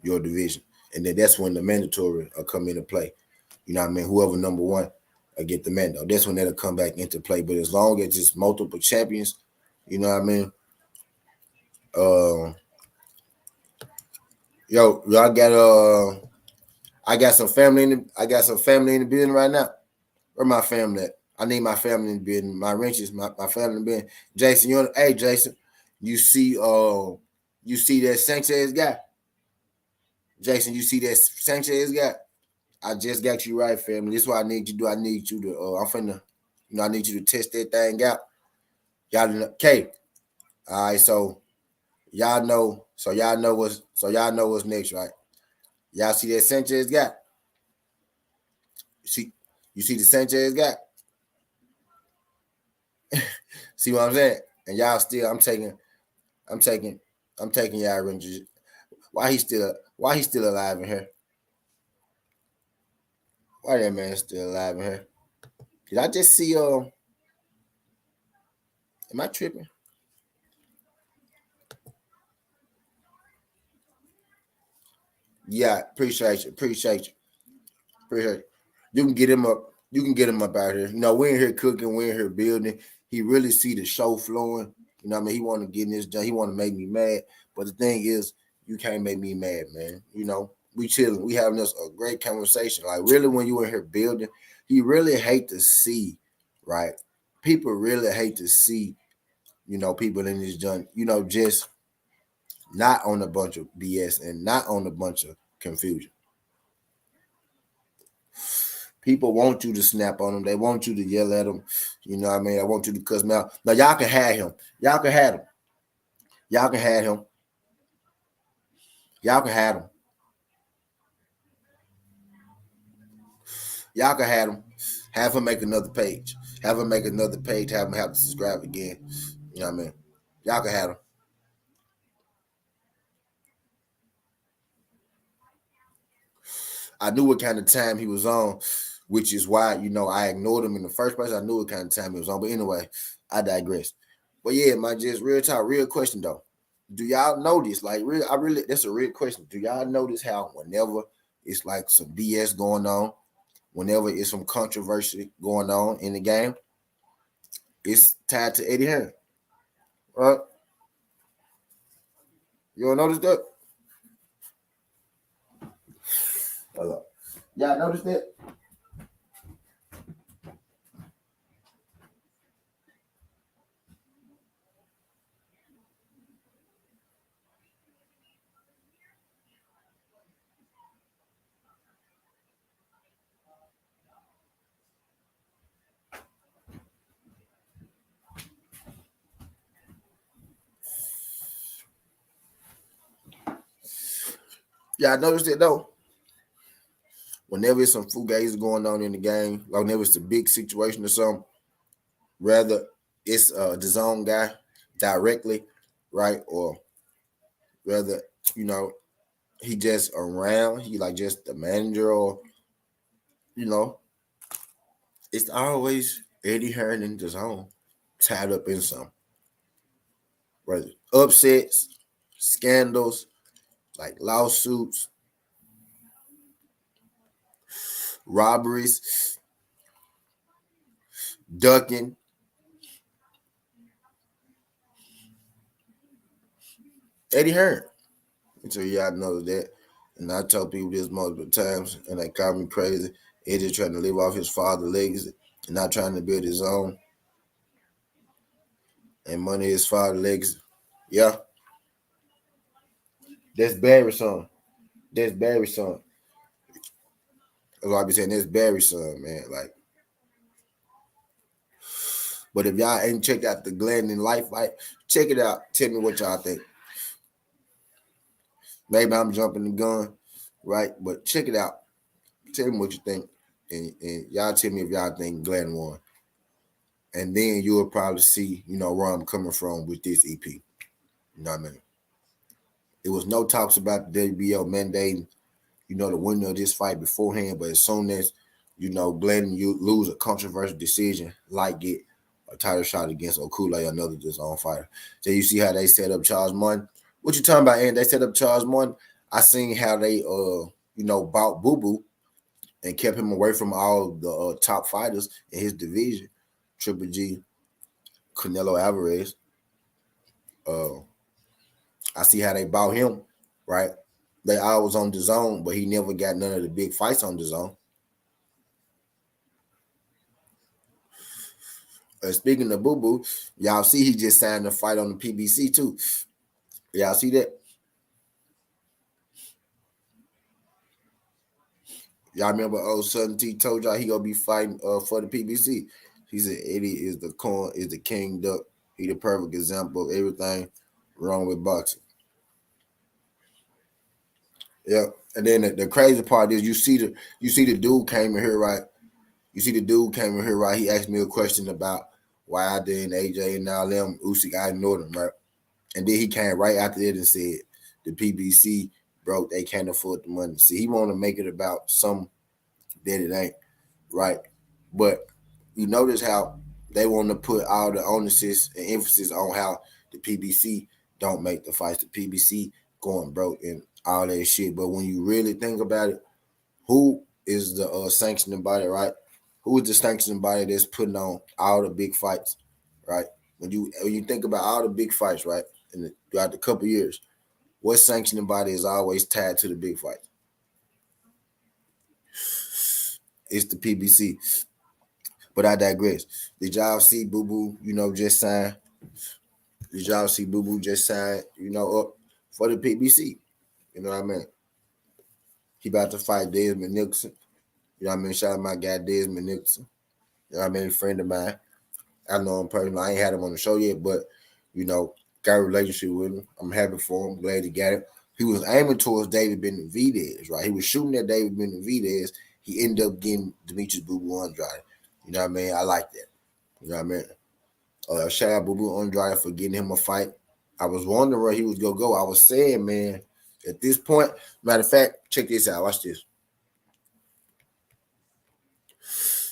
your division. And then that's when the mandatory come into play. You know what I mean? Whoever number 1 get the mando. That's when that'll come back into play. But as long as it's multiple champions, you know what I mean? I got some family in the building right now. Where my family at? I need my family in the building. My wrenches, my family in the building. Jason, hey Jason, you see that Sanchez guy? Jason, you see that Sanchez guy? I just got you right, family. This is what I need you to do. I need you to I need you to test that thing out. Y'all okay. All right, so y'all know what's next, right? Y'all see that Sanchez guy? You see the Sanchez guy? See what I'm saying? And y'all still, I'm taking y'all Rangers. Why he still alive in here? Why that man still alive in here? Did I just see am I tripping? Yeah, appreciate you. You can get him up. You can get him up out here. We're in here cooking. We're in here building. He really see the show flowing. You know what I mean? He want to get in this done. He want to make me mad. But the thing is, you can't make me mad, man. We chilling. We having this a great conversation. Like really, when you in here building, he really hate to see, right? People really hate to see, people in this done, just not on a bunch of BS and not on a bunch of confusion. People want you to snap on them. They want you to yell at them. You know what I mean? I want you to cuss them out. Now, y'all can have him. Y'all can have him. Y'all can have him. Y'all can have him. Y'all can have him. Have him make another page. Have him make another page. Have him have to subscribe again. You know what I mean? Y'all can have him. I knew what kind of time he was on, which is why, I ignored him in the first place. I knew what kind of time he was on. But anyway, I digress. But yeah, my just real talk, real question though. Do y'all notice, like, that's a real question. Do y'all notice how whenever it's like some BS going on, whenever it's some controversy going on in the game, it's tied to Eddie Hearn, right? You don't notice that? Hello. Y'all notice that? Y'all notice that though? Whenever it's some fugazi going on in the game, like whenever it's a big situation or something, rather it's the zone guy directly, right? Or rather, you know, he just around, he like just the manager, or you know, it's always Eddie Hearn in the zone, tied up in some, whether upsets, scandals, like lawsuits, robberies, ducking. Eddie Hearn. So y'all know that. And I tell people this multiple times, and they call me crazy. Eddie trying to live off his father's legacy and not trying to build his own. And money is father's legacy. Yeah. That's Barry's son. That's Barry's son. That's what I be saying. That's Barry's son, man. Like, but if y'all ain't checked out the Glanton Life Fight, check it out. Tell me what y'all think. Maybe I'm jumping the gun, right? But check it out. Tell me what you think. And y'all tell me if y'all think Glenn won. And then you'll probably see, where I'm coming from with this EP. You know what I mean? There was no talks about the WBO mandating, the winner of this fight beforehand. But as soon as, Glenn, you lose a controversial decision, like get a title shot against Okule, another just on fighter. So you see how they set up Charles Martin. What you talking about, and they set up Charles Martin. I seen how they, bought Boo Boo and kept him away from all the top fighters in his division. Triple G, Canelo Alvarez. I see how they bought him, right? They always on the zone, but he never got none of the big fights on the zone. Speaking of Boo Boo, y'all see he just signed a fight on the PBC too. Y'all see that? Y'all remember old Southern T told y'all he gonna be fighting for the PBC. He said Eddie is the king duck. He the perfect example of everything wrong with boxing. Yeah, and then the crazy part is you see the dude came in here, right? You see the dude came in here, right? He asked me a question about why I didn't AJ and all them Usyk. I ignored him, right? And then he came right after it and said the PBC broke. They can't afford the money. See, he want to make it about some that it ain't, right? But you notice how they want to put all the onus and emphasis on how the PBC don't make the fights. The PBC going broke and all that shit. But when you really think about it, who is the sanctioning body, right? Who is the sanctioning body that's putting on all the big fights, right? When you think about all the big fights, right, throughout the couple years, what sanctioning body is always tied to the big fights? It's the PBC. But I digress. Did y'all see Boo Boo, just sign? Did y'all see Boo Boo just sign, up for the PBC? You know what I mean? He about to fight Desmond Nicholson. You know what I mean? Shout out my guy Desmond Nicholson. You know what I mean? A friend of mine. I know him personally. I ain't had him on the show yet, but, got a relationship with him. I'm happy for him. Glad he got it. He was aiming towards David Benavidez, right? He was shooting at David Benavidez. He ended up getting Demetrius Boo Boo Andrade. You know what I mean? I like that. You know what I mean? Shout out Boo Boo Andrade for getting him a fight. I was wondering where he was going to go. I was saying, man, at this point, matter of fact, check this out. Watch this.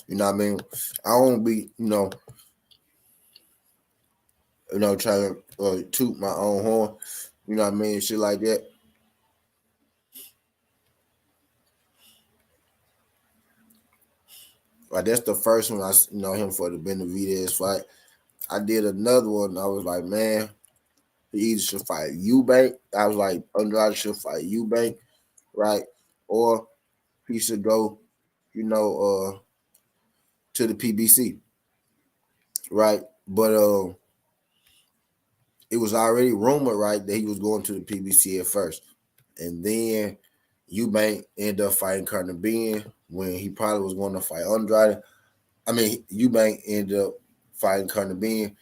You know what I mean? I don't be, trying to toot my own horn. You know what I mean? Shit like that. Like that's the first one I know him for the Benavidez fight. I did another one. I was like, man, he either should fight Eubank. I was like, Andrade should fight Eubank, right? Or he should go, to the PBC, right? But it was already rumored, right, that he was going to the PBC at first, and then Eubank ended up fighting Carter Ben when he probably was going to fight Andrade. I mean, Eubank ended up fighting Carter Ben,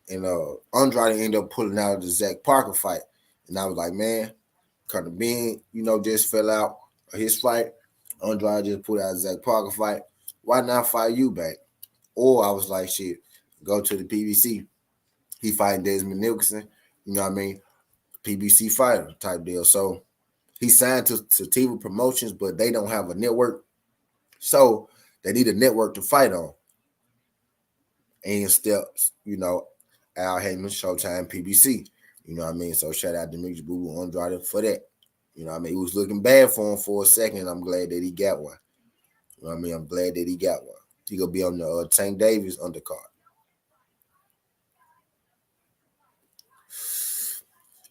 and Andrade ended up pulling out the Zach Parker fight, and I was like, man, Carter Ben, just fell out of his fight. Andrade just put out Zach Parker fight. Why not fight Eubank? Or I was like, shit, go to the PBC. He fighting Desmond Nicholson, you know what I mean? PBC fighter type deal. So he signed to Sativa Promotions, but they don't have a network. So they need a network to fight on. And steps, Al Heyman, Showtime, PBC. You know what I mean? So shout out to Demetrius Boo Boo Andrade for that. You know what I mean? It was looking bad for him for a second. I'm glad that he got one. You know what I mean? I'm glad that he got one. He gonna be on the Tank Davis undercard.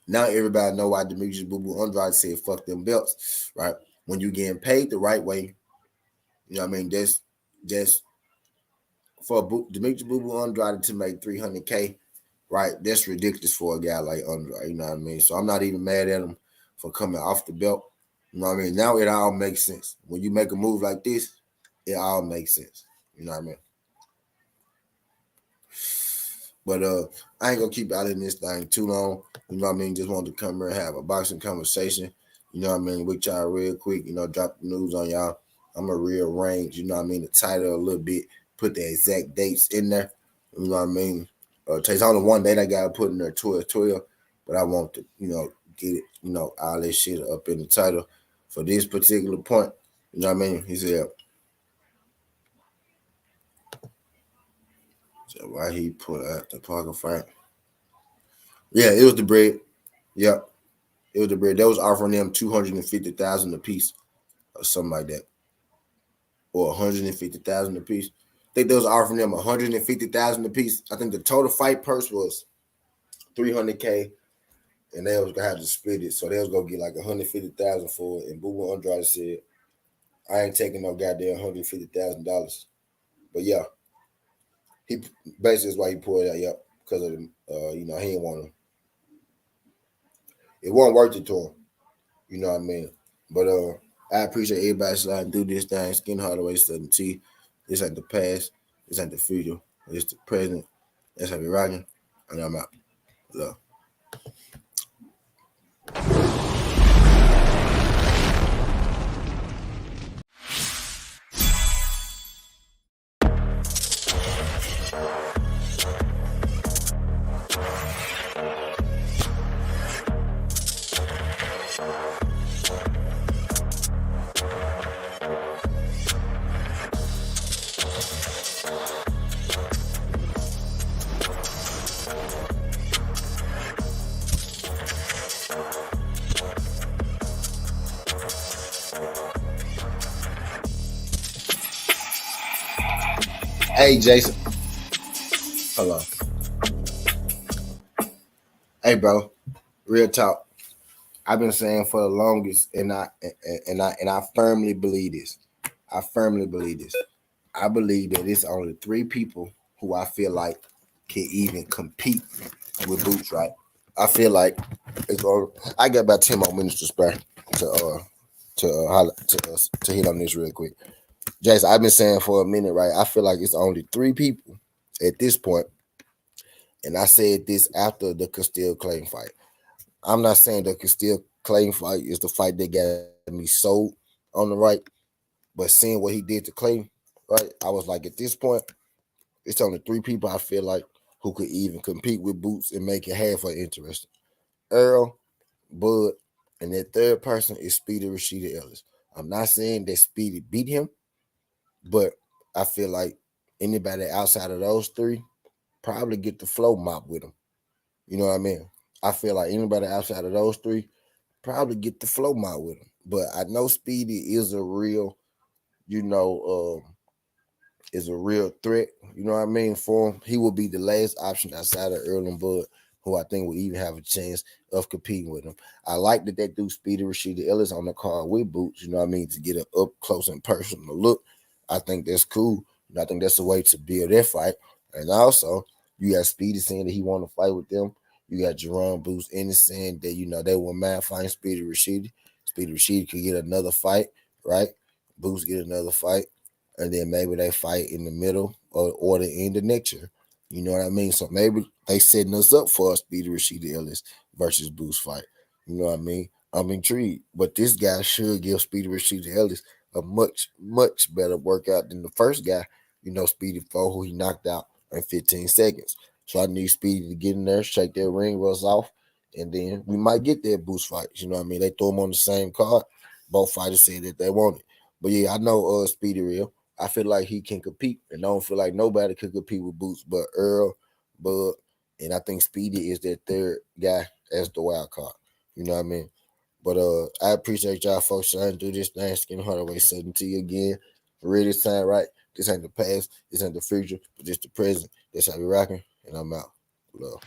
Now everybody know why Demetrius Boo Boo Andrade said fuck them belts, right? When you getting paid the right way, you know what I mean? That's for Demetrius Boo Boo Andrade to make $300K, right? That's ridiculous for a guy like Andrade, you know what I mean? So I'm not even mad at him for coming off the belt. You know what I mean? Now it all makes sense. When you make a move like this, it all makes sense. You know what I mean? But I ain't gonna keep out in this thing too long. You know what I mean? Just wanted to come here and have a boxing conversation. You know what I mean? With y'all real quick, drop the news on y'all. I'm gonna rearrange, you know what I mean, the title a little bit, put the exact dates in there. You know what I mean? Takes only one date I gotta put in there 12/12, but I want to, get it, all this shit up in the title for this particular point. You know what I mean? He said, so why he put out the Parker fight? Yeah, it was the bread. Yep. It was the bread. They was offering them $250,000 a piece or something like that. Or $150,000 a piece. I think they was offering them $150,000 a piece. I think the total fight purse was $300K, and they was gonna have to split it. So they was gonna get like $150,000 for it. And Boo Boo Andrade said, I ain't taking no goddamn $150,000. But yeah, he basically is why he pulled it out, yep, because of the he didn't want to. It wasn't worth it to him. You know what I mean? But I appreciate everybody sliding through this thing. Skin Hardaway Southern T. This ain't the past. This ain't the future. It's the present. That's how we rocking. And I'm out. Love. Hey, Jason. Hello. Hey, bro. Real talk. I've been saying for the longest, and I firmly believe this. I firmly believe this. I believe that it's only three people who I feel like can even compete with Boots, right? I feel like it's all. I got about 10 more minutes to spare to hit on this real quick. Jason, I've been saying for a minute, right? I feel like it's only three people at this point, and I said this after the Castile Clay fight. I'm not saying the Castile Clay fight is the fight that got me sold on the right, but seeing what he did to Clay, right? I was like, at this point, it's only three people I feel like who could even compete with Boots and make it half interesting. Earl, Bud, and that third person is Speedy Rashida Ellis. I'm not saying that Speedy beat him, but I feel like anybody outside of those three probably get the flow mop with them. You know what I mean? I feel like anybody outside of those three probably get the flow mop with them. But I know Speedy is a real, you know, is a real threat. You know what I mean? For him, he will be the last option outside of Earl and Bud, who I think will even have a chance of competing with him. I like that they do Speedy Rashida Ellis on the card with Boots. You know what I mean? To get an up close and personal look. I think that's cool. And I think that's a way to build their fight. And also, you got Speedy saying that he want to fight with them. You got Jerome Boots saying that, you know, they will mind fighting Speedy Rashida. Speedy Rashida could get another fight, right? Boots get another fight. And then maybe they fight in the middle or the end of next year. You know what I mean? So maybe they setting us up for a Speedy Rashida Ellis versus Boots fight. You know what I mean? I'm intrigued. But this guy should give Speedy Rashida Ellis a much, much better workout than the first guy, you know, Speedy Foe, who he knocked out in 15 seconds. So I need Speedy to get in there, shake that ring rust off, and then we might get that Boots fight. You know what I mean? They throw him on the same card. Both fighters said that they want it. But yeah, I know Speedy real. I feel like he can compete, and I don't feel like nobody could compete with Boots but Earl, Bud, and I think Speedy is that third guy as the wild card. You know what I mean? But I appreciate y'all folks trying to do this thing. Skin Hardaway saying to you again. Real this time, right? This ain't the past, this ain't the future, but just the present. That's how we rocking, and I'm out. Love.